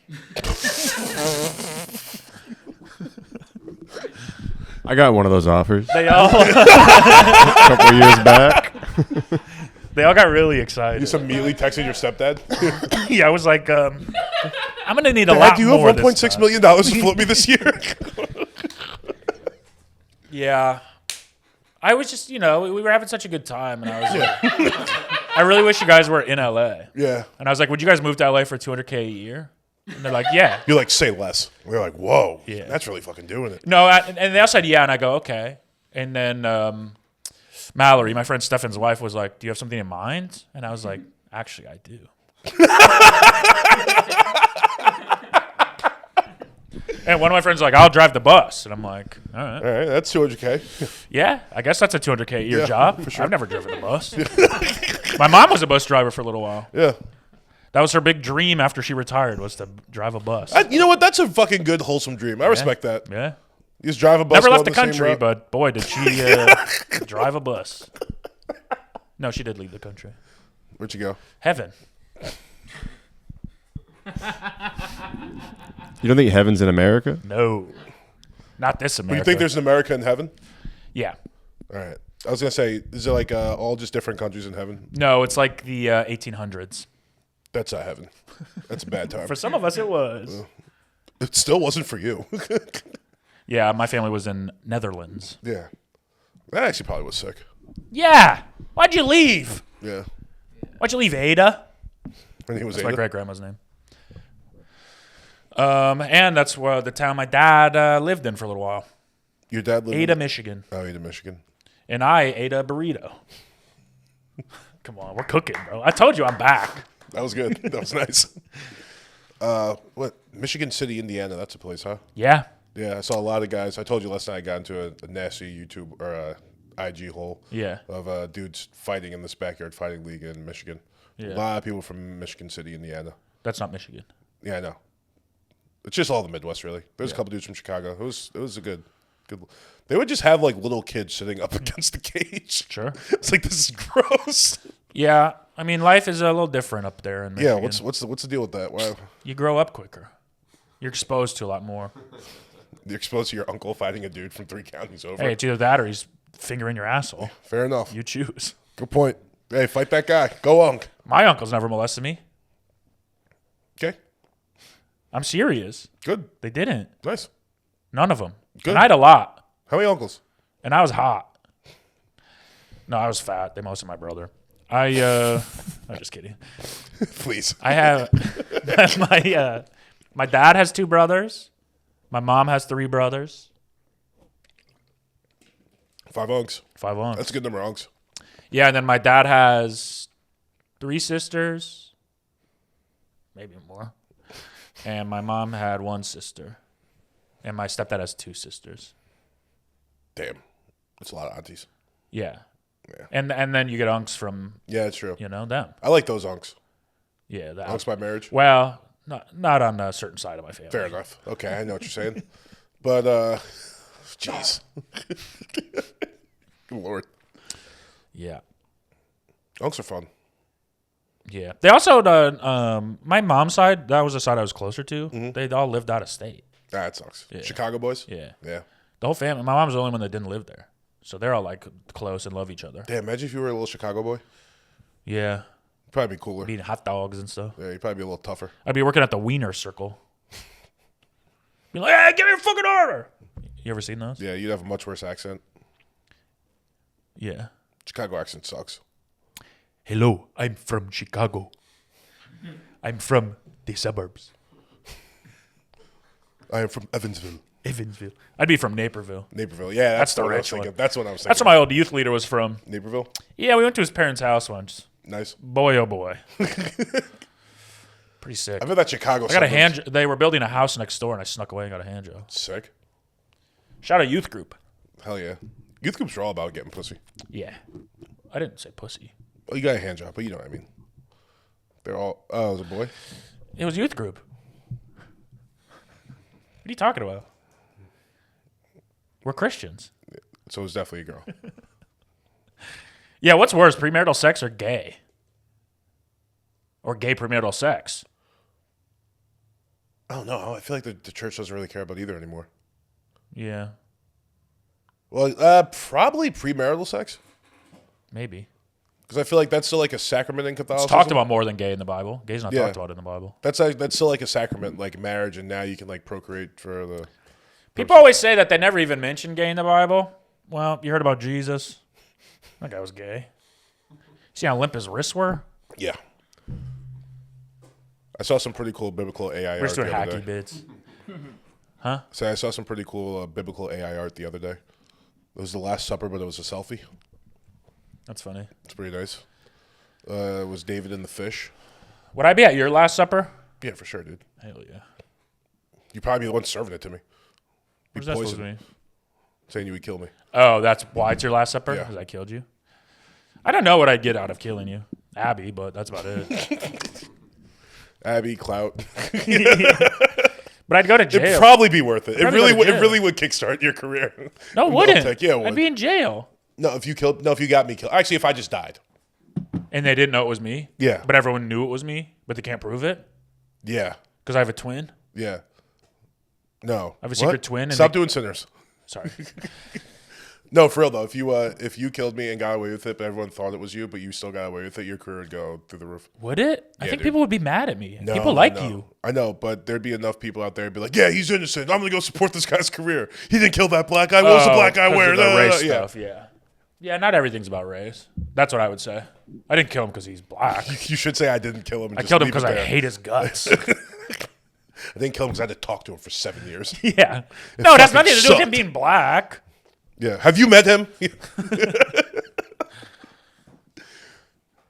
I got one of those offers They all a couple of years back. they all got really You excited. just immediately texted your stepdad. Yeah, I was like, I'm gonna need a Dad, lot do you more. have this $1.6 time. million to float me this year? Yeah. I was just, we were having such a good time, and I was like, I really wish you guys were in LA. Yeah. And I was like, would you guys move to LA for $200K a year? And they're like, yeah. You're like, say less. We're like, whoa. Yeah. That's really fucking doing it. No, and they all said yeah, and I go, okay. And then Mallory, my friend Stefan's wife, was like, do you have something in mind? And I was like, actually, I do. And one of my friends was like, I'll drive the bus. And I'm like, all right. All right, that's 200K. Yeah, I guess that's a $200K a year Yeah, job. for sure. I've never driven a bus. My mom was a bus driver for a little while. Yeah. That was her big dream after she retired, was to drive a bus. You know what? That's a fucking good, wholesome dream. I respect that. Yeah. You just drive a bus. Never go left on the same country, route. but boy, did she drive a bus. No, she did leave the country. Where'd you go? Heaven. You don't think heaven's in America? No. Not this But America. you think there's an America in heaven? Yeah. All right. I was going to say, is it like all just different countries in heaven? No, it's like the 1800s. That's not heaven. That's a bad time. For some of us, it was. It still wasn't for you. Yeah, my family was in Netherlands. Yeah. That actually probably was sick. Yeah. Why'd you leave? Yeah. Why'd you leave, Ada? And he was That's my Ada. great grandma's name. And that's where the town my dad lived in for a little while. Your dad lived Ada, Michigan. Oh, Ada, Michigan. And I ate a burrito. Come on, we're cooking, bro. I told you I'm back. That was good. That was nice. What? Michigan City, Indiana. That's a place, huh? Yeah. Yeah, I saw a lot of guys. I told you last night I got into a nasty YouTube or IG hole Yeah. of dudes fighting in this backyard fighting league in Michigan. Yeah. A lot of people from Michigan City, Indiana. That's not Michigan. Yeah, I know. It's just all the Midwest, really. There's a couple dudes from Chicago. It was a good. They would just have like little kids sitting up against the cage. Sure. It's like, this is gross. Yeah. I mean, life is a little different up there in Michigan. Yeah, what's the deal with that? Why You grow up quicker. You're exposed to a lot more. you're exposed to your uncle fighting a dude from 3 counties over? Hey, it's either that or he's fingering your asshole. Fair enough. You choose. Good point. Hey, fight that guy. Go Unc. My uncles never molested me. Okay. I'm serious. Good. They didn't. Nice. None of them. Good. And I had a lot. How many uncles? And I was hot. No, I was fat. They molested my brother. I'm just kidding. Please. I have my dad has 2 brothers. My mom has 3 brothers. 5 unks. 5 uncles. That's a good number of unks. Yeah, and then my dad has 3 sisters, maybe more. And my mom had 1 sister. And my stepdad has 2 sisters. Damn. That's a lot of aunties. Yeah. Yeah. And then you get unks from, Yeah, it's true. them. I like those unks. Yeah. That, Unks by marriage. well, not on a certain side of my family. Fair enough. Okay, I know what you're saying. But, jeez. Good Lord. Yeah. Unks are fun. Yeah. They also, my mom's side, that was the side I was closer to. They all lived out of state. That sucks. Yeah. Chicago boys? Yeah. Yeah. The whole family. My mom's the only one that didn't live there. So they're all like close and love each other. Damn, imagine if you were a little Chicago boy. Yeah. Probably be cooler. Eating hot dogs and stuff. Yeah, you'd probably be a little tougher. I'd be working at the Wiener Circle. Be like, hey, give me a fucking order. You ever seen those? Yeah, you'd have a much worse accent. Yeah. Chicago accent sucks. Hello, I'm from Chicago. I'm from the suburbs. I am from Evansville. Evansville. I'd be from Naperville. Naperville. Yeah, that's the what I was rich one. thinking. That's what I was thinking. That's where my old youth leader was from. Naperville? Yeah, we went to his parents' house once. Nice. Boy, oh boy. Pretty sick. I bet that Chicago I got a suburbs- hand. They were building a house next door, and I snuck away and got a hand job. Sick. Shout out youth group. Hell yeah. Youth groups are all about getting pussy. Yeah. I didn't say pussy. Well, you got a hand job, but you know what I mean. They're all... Oh, it was a boy? It was youth group. What are you talking about? We're Christians. So it was definitely a girl. Yeah, what's worse, premarital sex or gay? Or gay premarital sex? I don't know. I feel like the church doesn't really care about either anymore. Yeah, Well, probably premarital sex. maybe. Because I feel like that's still like a sacrament in It's Catholicism. talked about more than gay in the Bible. Gay's not Yeah. talked about in the Bible. That's still like a sacrament, like marriage, and now you can like procreate for the... People always say that they never even mention gay in the Bible. Well, you heard about Jesus. That guy was gay. See how limp his wrists were? Yeah. I saw some pretty cool biblical AI We're just art doing the other hacky day. bits. So I saw some pretty cool biblical AI art the other day. It was the Last Supper, but it was a selfie. That's funny. It's pretty nice. It was David and the fish. Would I be at your Last Supper? Yeah, for sure, dude. Hell yeah. You'd probably be the one serving it to me. What is that supposed to poisoned. mean? Saying you would kill me. Oh, that's why it's your Last Supper? Yeah. Because I killed you? I don't know what I'd get out of killing you. Abby, but that's about it. Abby, clout. But I'd go to It'd jail. probably be worth it. It Probably really go to would. It jail. really would kickstart your career. No, it In wouldn't. Beltec. Yeah, it would. I'd be in jail. No, if you got me killed. Actually, if I just died. And they didn't know it was me? Yeah. But everyone knew it was me, but they can't prove it? Yeah. Because I have a twin? Yeah. No. I have a secret twin and Stop they- doing sinners. Sorry. No, for real though. If you killed me and got away with it, but everyone thought it was you, but you still got away with it, your career would go through the roof. Would it? I think dude. people would be mad at me. No, People like no. you. I know, but there'd be enough people out there who'd be like, "Yeah, he's innocent. I'm gonna go support this guy's career. He didn't kill that black guy. What was the black guy 'cause wearing?" of the race Yeah. stuff, yeah. Yeah, not everything's about race. That's what I would say. I didn't kill him because he's black. You should say I didn't kill him. And I just killed him leave because it I there. hate his guts. I didn't kill him because I had to talk to him for 7 years. Yeah. No, it has fucking nothing to do with him sucked. being black. Yeah. Have you met him?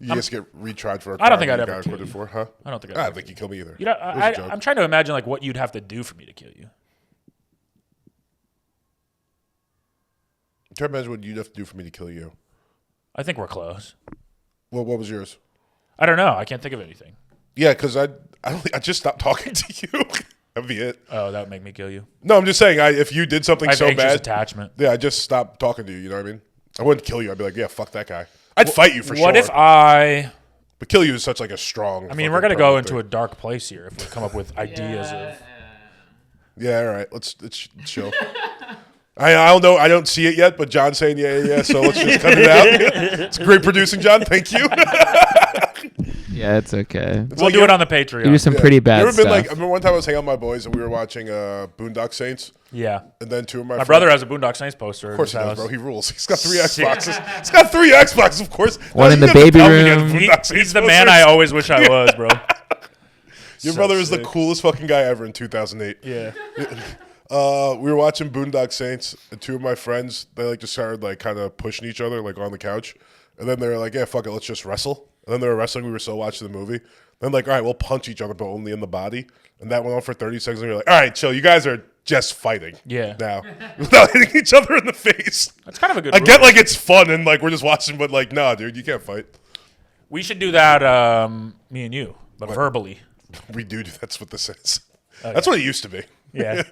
You just get retried for a crime I don't think you I'd got ever kill acquitted you. for, huh? I don't think I'd I ever don't think you kill me either. You know, It was a joke. I'm trying to imagine like what you'd have to do for me to kill you. I'm trying to imagine what you'd have to do for me to kill you. I think we're close. Well, what was yours? I don't know. I can't think of anything. Yeah, because I just stopped talking to you. That'd be it. Oh, that would make me kill you. No, I'm just saying, if you did something I have so anxious bad, attachment. yeah, I just stopped talking to you. You know what I mean? I wouldn't kill you. I'd be like, yeah, fuck that guy. I'd fight you for sure. What if I? But kill you is such like a strong. I mean, we're gonna go into a dark place here if we come up with ideas of. Yeah, all right. Let's chill. I don't know. I don't see it yet, but John's saying yeah. So let's just cut it out. It's great producing, John. Thank you. Yeah, it's okay. We'll do it on the Patreon. You do some pretty bad You ever stuff. been like? I remember one time I was hanging out with my boys and we were watching Boondock Saints, Yeah. and then two of my My friends, brother has a Boondock Saints poster. Of course he in his does, bro. house. He rules. He's got 3 Xboxes. He's got 3 Xboxes, of course. One in you the have to baby tell me he has room. Boondock Saints He's the man posters. I always wish I was, bro. Your So brother is the sick. coolest fucking guy ever in 2008. Yeah. We were watching Boondock Saints, and two of my friends, they like just started like kind of pushing each other like on the couch, and then they were like, "Yeah, fuck it, let's just wrestle." And then they were wrestling. We were still watching the movie. Then like, all right, we'll punch each other, but only in the body. And that went on for 30 seconds. And we were like, all right, chill. You guys are just fighting. Yeah. Now, without hitting each other in the face. That's kind of a good I rule. get like it's fun and like we're just watching, but like, nah, dude, you can't fight. We should do that, me and you, but verbally. We do. That's what this is. That's what it used to be. Yeah.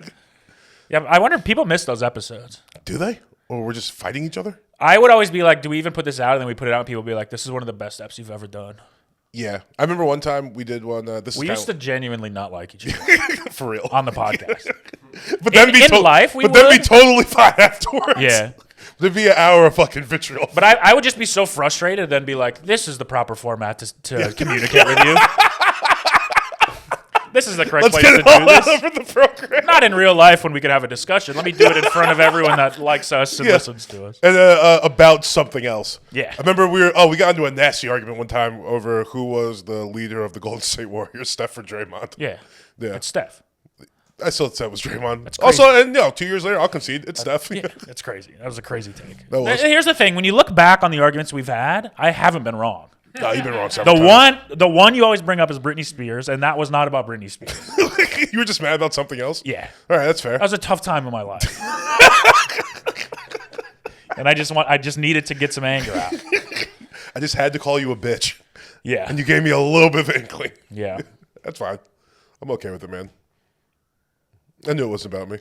Yeah, I wonder if people miss those episodes. Do they? Or we're just fighting each other? I would always be like, do we even put this out? And then we put it out and people would be like, this is one of the best eps you've ever done. Yeah, I remember one time we did one. We used to genuinely not like each other for real on the podcast. but then in life, we but then be would. totally fine afterwards. Yeah. There'd be an hour of fucking vitriol. But I would just be so frustrated and be like, this is the proper format to communicate with you. This is the correct Let's place get to it all do out this. over the program. Not in real life when we could have a discussion. Let me do it in front of everyone that likes us and listens to us. And about something else. Yeah. I remember we got into a nasty argument one time over who was the leader of the Golden State Warriors, Steph or Draymond. Yeah. Yeah. It's Steph. I still said it was Draymond. crazy. Also, and 2 years later, I'll concede it's Steph. Yeah, it's crazy. That was a crazy take. That was. Here's the thing. When you look back on the arguments we've had, I haven't been wrong. No, you've been wrong several times. The one you always bring up is Britney Spears, and that was not about Britney Spears. You were just mad about something else? Yeah. All right, that's fair. That was a tough time in my life. And I just needed to get some anger out. I just had to call you a bitch. Yeah. And you gave me a little bit of inkling. Yeah. That's fine. I'm okay with it, man. I knew it wasn't about me.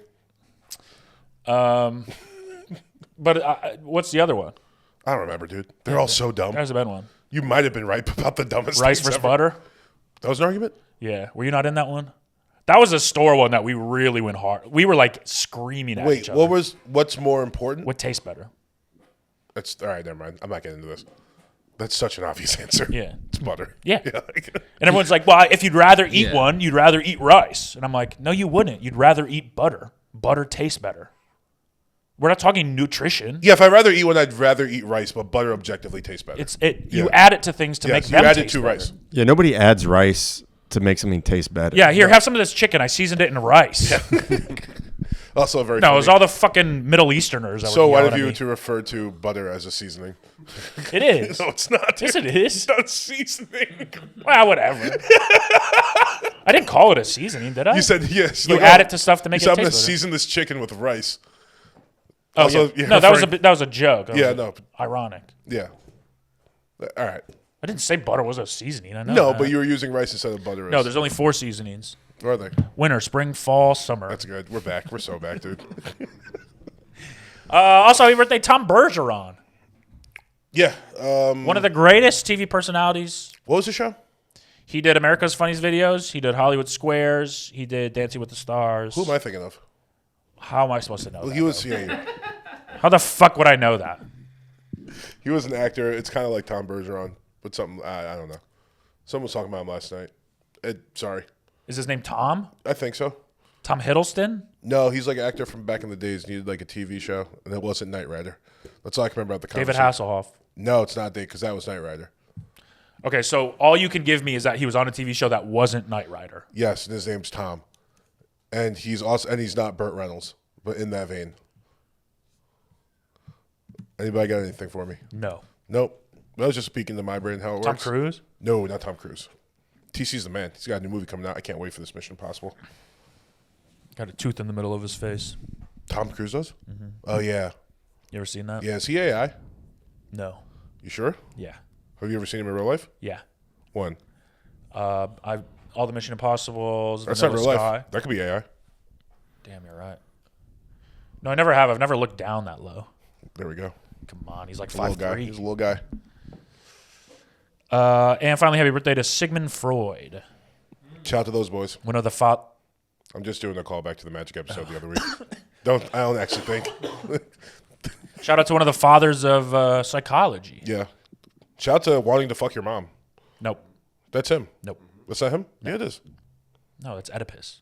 But what's the other one? I don't remember, dude. They're all so dumb. There's a bad one. You might have been right about the dumbest Rice things versus ever. butter. That was an argument? Yeah. Were you not in that one? That was a store one that we really went hard. We were like screaming at each Wait, other. what's more important? What tastes better? That's all right, never mind. I'm not getting into this. That's such an obvious answer. Yeah. It's butter. Yeah. like- And everyone's like, well, if you'd rather eat Yeah. one, you'd rather eat rice. And I'm like, no, you wouldn't. You'd rather eat butter. Butter tastes better. We're not talking nutrition. yeah, if I'd rather eat one, I'd rather eat rice, but butter objectively tastes better. You Yeah. add it to things to Yes, make you them add it taste to better. rice. Yeah, nobody adds rice to make something taste better. Yeah, here, have some of this chicken. I seasoned it in rice. Also very No, funny. it was all the fucking Middle Easterners. That So would why yell did at you me. to refer to butter as a seasoning? It is. No, it's not. Yes, dude. it is. It's not seasoning. Well, whatever. I didn't call it a seasoning, did I? You said yes. You add it to stuff to make you said, it I'm going taste to better. season this chicken with rice. Oh, Also, yeah. you're No, that was referring- that was a joke. That Yeah, was no. ironic. Yeah. All right. I didn't say butter was a seasoning. I know. No, that. but you were using rice instead of butter. No, there's only 4 seasonings: Are they? winter, spring, fall, summer. That's good. We're back. We're so back, dude. Also, happy birthday, Tom Bergeron, Yeah. one of the greatest TV personalities. What was the show? He did America's Funniest Videos. He did Hollywood Squares. He did Dancing with the Stars. Who am I thinking of? How am I supposed to know Well, that? he was. Yeah, How the fuck would I know that? he was an actor. It's kind of like Tom Bergeron, but something I don't know. Someone was talking about him last night. Sorry, Is his name Tom? I think so. Tom Hiddleston? No, he's like an actor from back in the days. Needed like a TV show, and it wasn't Knight Rider. That's all I can remember about the David conversation. Hasselhoff. No, it's not Dave because that was Knight Rider. Okay, so all you can give me is that he was on a TV show that wasn't Knight Rider. Yes, and his name's Tom, and he's not Burt Reynolds, but in that vein. Anybody got anything for me? No. Nope. I was just speaking to my brain how it Tom works. Cruise? No, not Tom Cruise. TC's the man. He's got a new movie coming out. I can't wait for this Mission Impossible. Got a tooth in the middle of his face. Tom Cruise does? Oh, yeah. You ever seen that? Yeah, is he AI? No. You sure? Yeah. Have you ever seen him in real life? Yeah. One. All the Mission Impossibles. That's not Vanilla real Sky. life. That could be AI. Damn, you're right. No, I never have. I've never looked down that low. There we go. Come on, he's like He's a little guy. 5'3". He's a little guy. And finally, happy birthday to Sigmund Freud. Shout out to those boys. One of the I'm just doing a callback to the Magic episode the other week. I don't actually think. shout out to one of the fathers of psychology. Yeah. Shout out to wanting to fuck your mom. Nope. That's him. Nope. That's not him? Yeah, it is. No, it's Oedipus.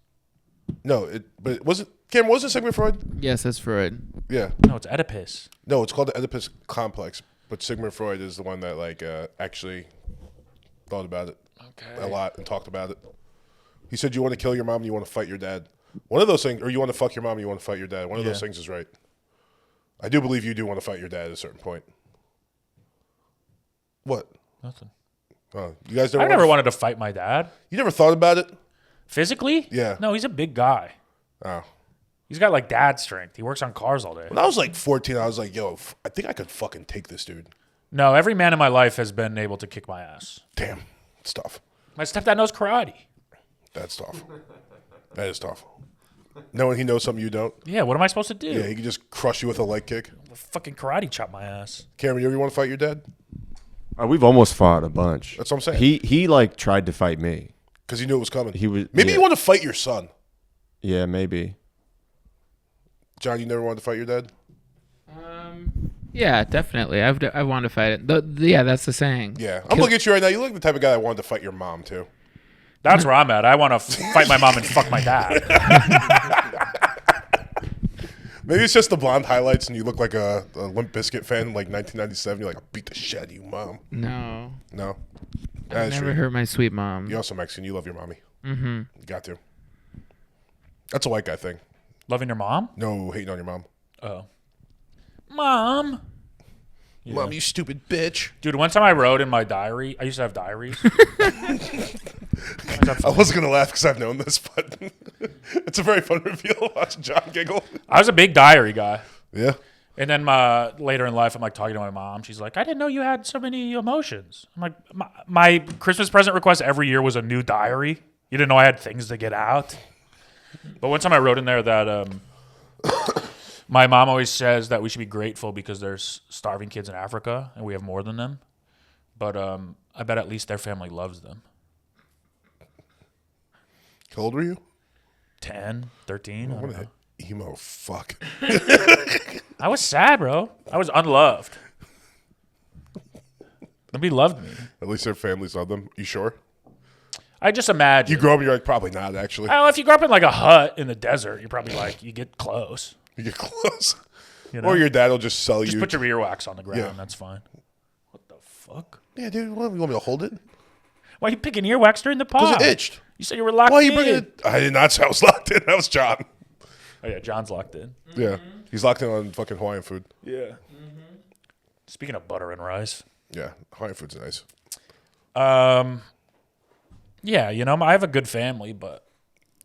No, but it wasn't. Cameron, wasn't Sigmund Freud? Yes, that's Freud. Yeah. No, it's Oedipus. No, it's called the Oedipus complex. But Sigmund Freud is the one that actually thought about it a lot and talked about it. He said, "You want to kill your mom, and you want to fight your dad. One of those things, or you want to fuck your mom, and you want to fight your dad. One of those things is right. I do believe you do want to fight your dad at a certain point. What? Nothing. You guys never. I never wanted to fight my dad. You never thought about it? Physically? Yeah. No, he's a big guy. Oh. He's got like dad strength. He works on cars all day. When I was like 14, I was like, "Yo, I think I could fucking take this dude." No, every man in my life has been able to kick my ass. Damn, it's tough. My stepdad knows karate. That's tough. That is tough. Knowing he knows something you don't. Yeah, what am I supposed to do? Yeah, he can just crush you with a leg kick. Fucking karate chop my ass. Cameron, you ever want to fight your dad? We've almost fought a bunch. That's what I'm saying. He like tried to fight me. Because he knew it was coming. He was Maybe yeah. you want to fight your son. Yeah, maybe. John, you never wanted to fight your dad? Yeah, definitely. I want to fight it. Yeah, that's the saying. Yeah. I'm looking at you right now. You look like the type of guy that wanted to fight your mom, too. That's where I'm at. I want to fight my mom and fuck my dad. Maybe it's just the blonde highlights and you look like a Limp Bizkit fan in like 1997. You're like, I'll beat the shit out of you, mom. No. No. I That's never true. hurt my sweet mom. You're also Mexican. You love your mommy. Mm-hmm. You got to. That's a white guy thing. Loving your mom? No hating on your mom. Oh. Mom. Yeah. Mom, you stupid bitch. Dude, one time I wrote in my diary. I used to have diaries. I wasn't going to laugh because I've known this, but it's a very fun reveal watching John giggle. I was a big diary guy. Yeah. And then later in life, I'm like talking to my mom. She's like, I didn't know you had so many emotions. I'm like, my Christmas present request every year was a new diary. You didn't know I had things to get out. But one time I wrote in there that my mom always says that we should be grateful because there's starving kids in Africa and we have more than them. But I bet at least their family loves them. How old were you? 10, 13. I don't What know. an emo fuck. I was sad, bro. I was unloved. Nobody loved me. At least their families love them. You sure? I just imagine. You grow up and you're like, probably not, actually. Oh, if you grew up in like a hut in the desert, you're probably like, you get close. You get close. You know? Or your dad will just sell Just you. put your earwax on the ground. Yeah. That's fine. What the fuck? Yeah, dude, what, you want me to hold it? Why are you picking earwax during the pod? Because it itched. You said you were locked Why are you in. bringing it? I did not say I was locked in. That was John. Oh, yeah. John's locked in. Yeah. He's locked in on fucking Hawaiian food. Yeah. Speaking of butter and rice. Yeah, Hawaiian food's nice. Yeah, you know, I have a good family, but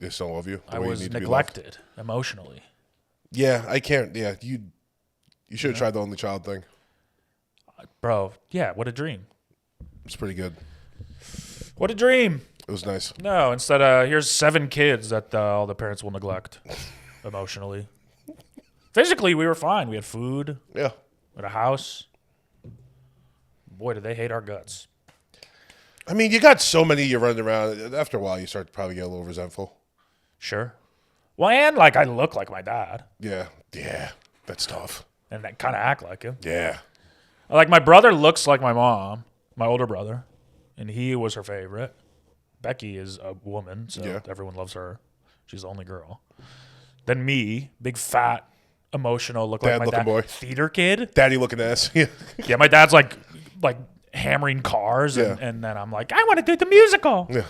They still love you. the I way you was need to be loved. neglected emotionally. Yeah, I can't. Yeah, you should have tried the only child thing. Bro, yeah, what a dream. It's pretty good. What a dream. It was nice. No, instead, here's 7 kids that all the parents will neglect emotionally. Physically, we were fine. We had food, Yeah. we had a house. Boy, did they hate our guts. I mean, you got so many you're running around. After a while, you start to probably get a little resentful. Sure. Well, and like I look like my dad, Yeah. Yeah. That's tough. and I kind of act like him. Yeah. Like my brother looks like my mom, my older brother, and he was her favorite. Becky is a woman, so Yeah. everyone loves her. She's the only girl. Then me, big fat, emotional, look like my Dad-looking dad, boy. theater kid. Daddy looking ass. Yeah. Yeah, my dad's like hammering cars, Yeah. and then I'm like, I want to do the musical. Yeah.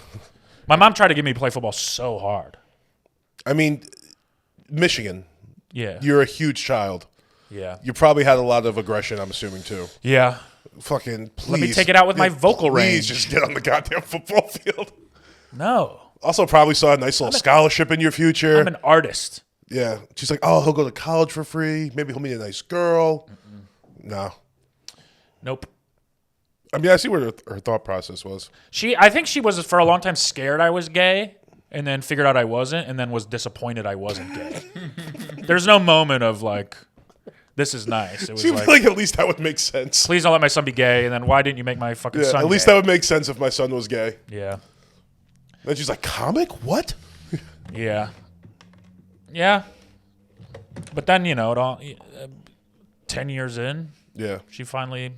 My mom tried to get me to play football so hard. I mean, Michigan, Yeah, you're a huge child. yeah, You probably had a lot of aggression, I'm assuming, too. yeah. Fucking please. Let me take it out with my vocal please range. just get on the goddamn football field. No, Also, probably saw a nice little scholarship in your future. I'm an artist. Yeah. She's like, oh, he'll go to college for free. Maybe he'll meet a nice girl. No. Nope. I mean, I see where her thought process was. I think she was for a long time scared I was gay, and then figured out I wasn't, and then was disappointed I wasn't gay. There's no moment of like, this is nice. It was Seems like at least that would make sense. please don't let my son be gay, and then why didn't you make my fucking Yeah, son at least gay? that would make sense if my son was gay. Yeah, Then she's like, comic? What? yeah, yeah. But then, you know, 10 years in, Yeah. she finally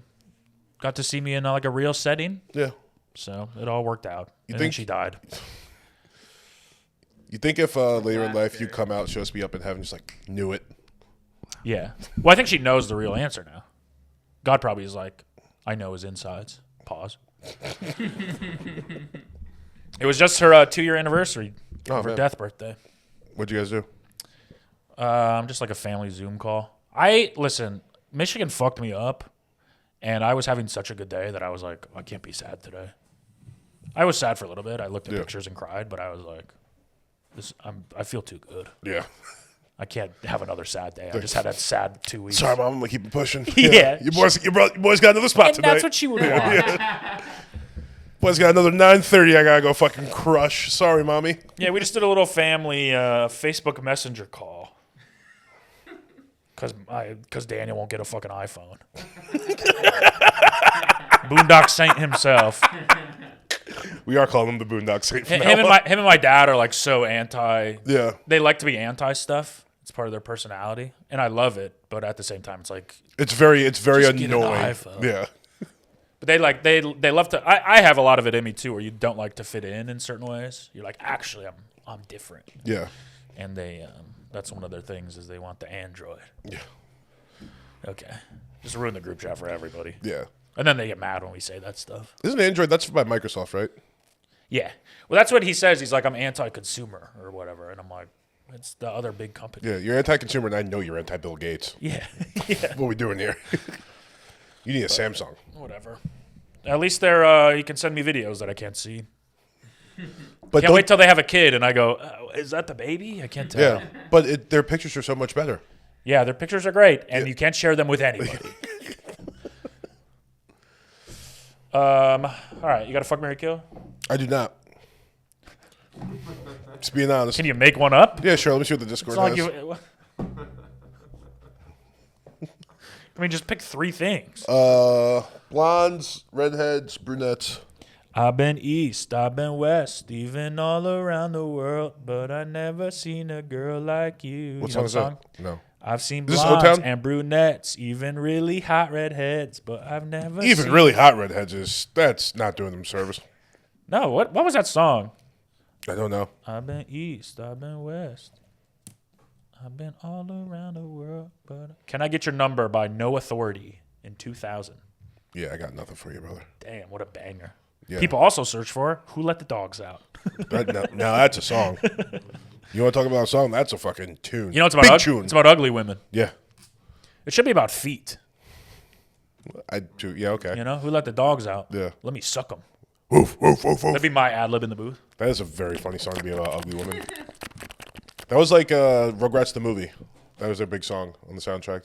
got to see me in like a real setting, Yeah. so it all worked out. And then think- she died. You think if later in life you come out, she'll just be up in heaven, just like, knew it. Yeah. Well, I think she knows the real answer now. God probably is like, I know his insides. Pause. It was just her 2-year anniversary of her man. death birthday. What'd you guys do? Just like a family Zoom call. Listen, Michigan fucked me up, and I was having such a good day that I was like, I can't be sad today. I was sad for a little bit. I looked at Yeah. pictures and cried, but I was like, I feel too good. Yeah. I can't have another sad day. I just had a sad 2 weeks. Sorry, Mom. I'm going to keep it pushing. Yeah. Your boys got another spot And tonight. that's what she would want. Boys got another 9:30 I got to go fucking crush. Sorry, Mommy. Yeah, we just did a little family Facebook Messenger call. Because Daniel won't get a fucking iPhone. Boondock Saint himself. We are calling him the Boondock Saint. from Him now on. and my dad are like so anti. Yeah. They like to be anti stuff. It's part of their personality, and I love it. But at the same time, it's like. It's very Just get an annoying. iPhone. Yeah. But they love to. I have a lot of it in me too, where you don't like to fit in certain ways. You're like, actually, I'm different. Yeah. And they that's one of their things is they want the Android. Yeah. Okay, just ruin the group chat for everybody. Yeah. And then they get mad when we say that stuff. Isn't Android? That's by Microsoft, right? Yeah. Well, that's what he says. He's like, I'm anti-consumer or whatever, and I'm like, it's the other big company. Yeah. You're anti-consumer, and I know you're anti-Bill Gates. Yeah. Yeah. What are we doing here? You need a Samsung. Whatever. At least they're you can send me videos that I can't see. But Can't wait till they have a kid, and I go, is that the baby? I can't tell. yeah, but their pictures are so much better. Yeah, their pictures are great, and you can't share them with anybody. All right, you got a fuck, marry, kill? I do not. Just being honest. Can you make one up? Yeah, sure. Let me see what the It's Discord not has. like you. I mean, just pick three things. Blondes, redheads, brunettes. I've been east, I've been west, even all around the world, but I never seen a girl like you. What You song know is the that? No. I've seen Is this blondes O-Town? and brunettes, even really hot redheads, but I've never Even seen... really hot redheads that's not doing them service. No, what was that song? I don't know. I've been east, I've been west, I've been all around the world, but... Can I get your number by No Authority in 2000? Yeah, I got nothing for you, brother. Damn, what a banger. Yeah. People also search for Who Let the Dogs Out. No, that's a song. You want to talk about a song? That's a fucking tune. You know, it's Big about tune. it's about ugly women. Yeah. It should be about feet. Yeah, okay. You know, who let the dogs out? Yeah. Let me suck them. Woof, woof, woof, woof. That'd be my ad lib in the booth. That is a very funny song to be about ugly women. That was like Rugrats the movie. That was their big song on the soundtrack.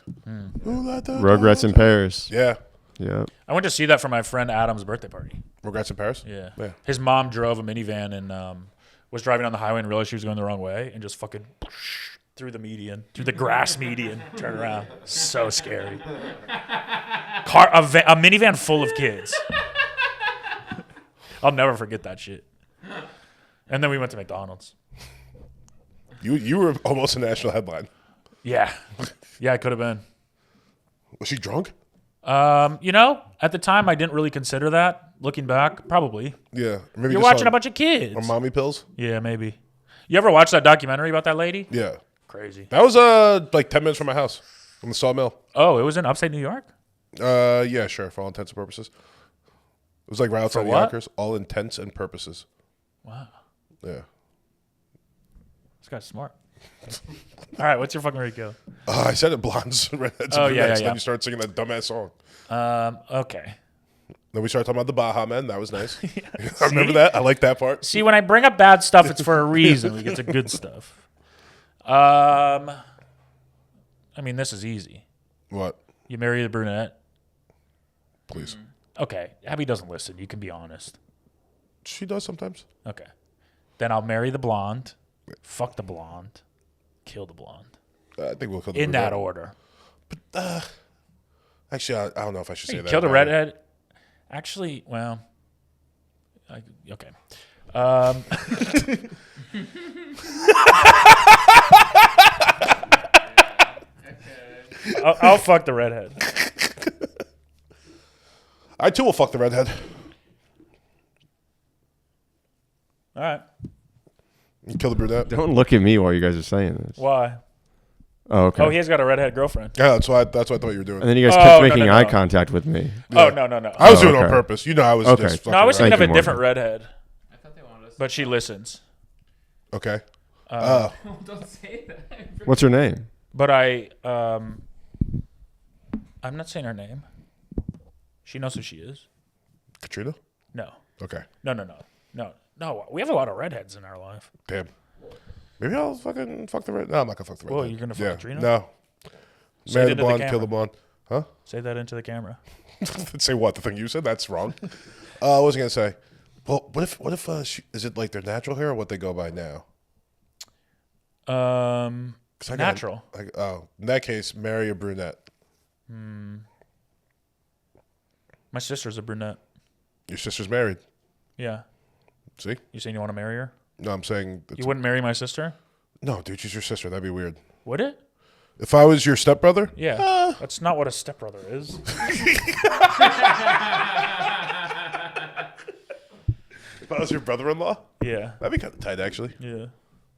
Who let the Rugrats dogs in out? Paris. Yeah. Yeah. I went to see that for my friend Adam's birthday party. Rugrats in Paris? Yeah. Yeah. His mom drove a minivan and was driving on the highway and realized she was going the wrong way and just fucking through the median, through the grass median, turn around. So scary. A minivan full of kids. I'll never forget that shit. And then we went to McDonald's. You were almost a national headline. Yeah. Yeah, I could have been. Was she drunk? You know, at the time I didn't really consider that. Looking back, probably. Yeah. Maybe You're just watching a bunch of kids. on mommy pills? Yeah, maybe. You ever watch that documentary about that lady? Yeah. Crazy. That was like 10 minutes from my house on the Sawmill. Oh, it was in upstate New York? Yeah, sure, for all intents and purposes. It was like right outside For the what? Yonkers, all intents and purposes. Wow. Yeah. This guy's smart. All right, what's your fucking Rico? I said it, blondes, redheads, Oh, and yeah, brunettes. yeah. Then you started singing that dumbass song. Okay. Then we started talking about the Baja Men. That was nice. I remember that. I like that part. See, when I bring up bad stuff, it's for a reason. We get to good stuff. I mean, this is easy. What? You marry the brunette. Please. Okay, Abby doesn't listen. You can be honest. She does sometimes. Okay. Then I'll marry the blonde, fuck the blonde, kill the blonde. I think we'll kill the In brunette. that order. Actually, I don't know if I should say that. Kill the about it. redhead. Actually, well, okay. I'll fuck the redhead. I too will fuck the redhead. All right. You kill the brunette. Don't look at me while you guys are saying this. Why? Oh, okay. Oh, he has got a redhead girlfriend. Yeah, that's what I thought you were doing. And then you guys Oh, kept no, making no, eye no. contact with me. Oh, no, no, no. I was doing it on okay. purpose. You know, I was Okay. just fucking No, I was around. thinking of Thank a you, different Morgan. redhead, I thought they wanted us. but she listens. Okay. Don't say that. What's her name? But I'm not saying her name. She knows who she is. Katrina? No. Okay. No. We have a lot of redheads in our life. Damn. Maybe I'll fucking fuck the red. No, I'm not gonna fuck the red. Whoa, you're gonna fuck Katrina? No. Say Marry it the into the blonde, kill camera. the blonde. Huh? Say that into the camera. Say what? The thing you said? That's wrong. What was I gonna say? Well, what if is it like their natural hair or what they go by now? 'Cause I got- Natural. in that case, marry a brunette. My sister's a brunette. Your sister's married. Yeah. See? You saying you want to marry her? No, I'm saying. You wouldn't marry my sister? No, dude, she's your sister. That'd be weird. Would it? If I was your stepbrother? Yeah. That's not what a stepbrother is. If I was your brother-in-law? Yeah. That'd be kind of tight, actually. Yeah.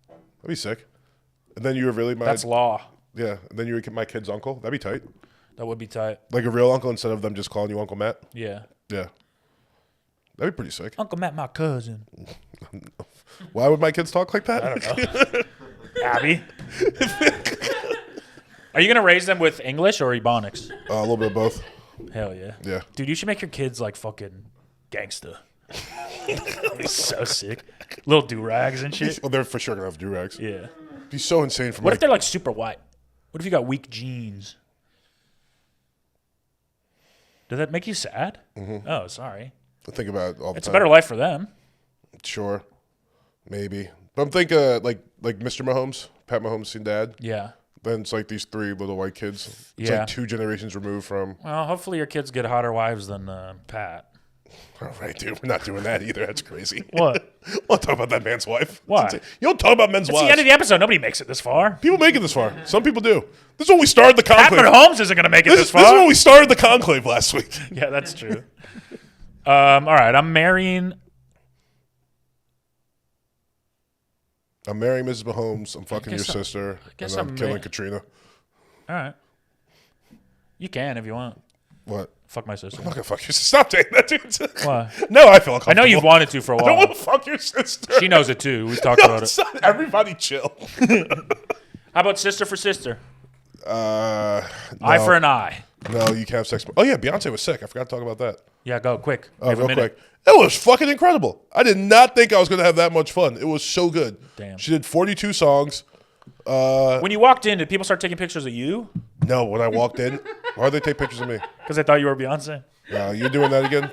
That'd be sick. And then you were really my... That's law. Yeah, and then you were my kid's uncle. That'd be tight. That would be tight. Like a real uncle instead of them just calling you Uncle Matt. Yeah. Yeah. That'd be pretty sick. Uncle Matt, my cousin. Why would my kids talk like that? I don't know. Abby. Are you going to raise them with English or Ebonics? A little bit of both. Hell yeah. Yeah. Dude, you should make your kids like fucking gangsta. That'd be so sick. Little do-rags and shit. Well, they're for sure going to have do-rags. Yeah. It'd be so insane for What my... if they're like super white? What if you got weak genes? Did that make you sad? Mm-hmm. Oh, sorry. I think about it all the It's time. a better life for them. Sure. Maybe. But I'm thinking like Mr. Mahomes, Pat Mahomes' dad. Yeah. Then it's like these three little white kids. It's Yeah. like 2 generations removed from... Well, hopefully your kids get hotter wives than Pat. All right, dude. We're not doing that either. That's crazy. What? We'll talk about that man's wife. Why? It's insane. You don't talk about men's It's wives. the end of the episode. Nobody makes it this far. People make it this far. Some people do. This is when we started the Pat conclave. Mahomes isn't going to make it This this is far. when we started the conclave last week. Yeah, that's true. All right, I'm marrying. I'm marrying Mrs. Mahomes. I'm fucking your guess sister. guess And I'm I'm killing ma- Katrina. All right. You can if you want. What? Fuck my sister. I'm not gonna fuck your sister. Stop saying that, dude. Why? No, I feel uncomfortable. I know you've wanted to for a I don't while. want to fuck your sister. She knows it too. We've talked No, about it's it. not. Everybody chill. How about sister for sister? No. Eye for an eye. No, you can't have sex. Oh, yeah, Beyonce was sick. I forgot to talk about that. Yeah, go quick. We Oh, have a real minute. quick. It was fucking incredible. I did not think I was going to have that much fun. It was so good. Damn. She did 42 songs. When you walked in, did people start taking pictures of you? No, when I walked in, why'd they take pictures of me? Because they thought you were Beyonce. You're doing that again?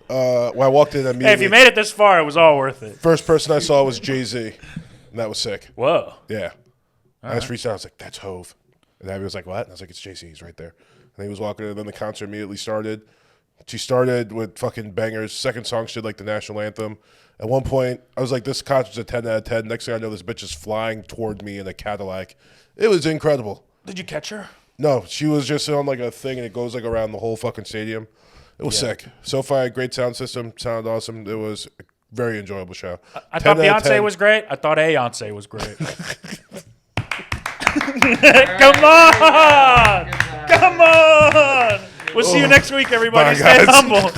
When I walked in immediately, Hey, if you made it this far, it was all worth it. first person I saw was Jay-Z, and that was sick. Whoa. Yeah. I just reached out. I was like, that's Hove. And Abby was like, what? And I was like, it's Jay-Z. He's right there. And he was walking in, and then the concert immediately started. She started with fucking bangers. Second song, she did like the national anthem. At one point, I was like, this concert's a 10 out of 10. Next thing I know, this bitch is flying toward me in a Cadillac. It was incredible. Did you catch her? No, she was just on like a thing, and it goes like around the whole fucking stadium. It was sick. SoFi, great sound system. Sounded awesome. It was a very enjoyable show. I thought 10 out of Beyonce 10. was great. I thought Beyonce was great. Come on! Come on! We'll see you next week, everybody. Bye, Stay guys. humble.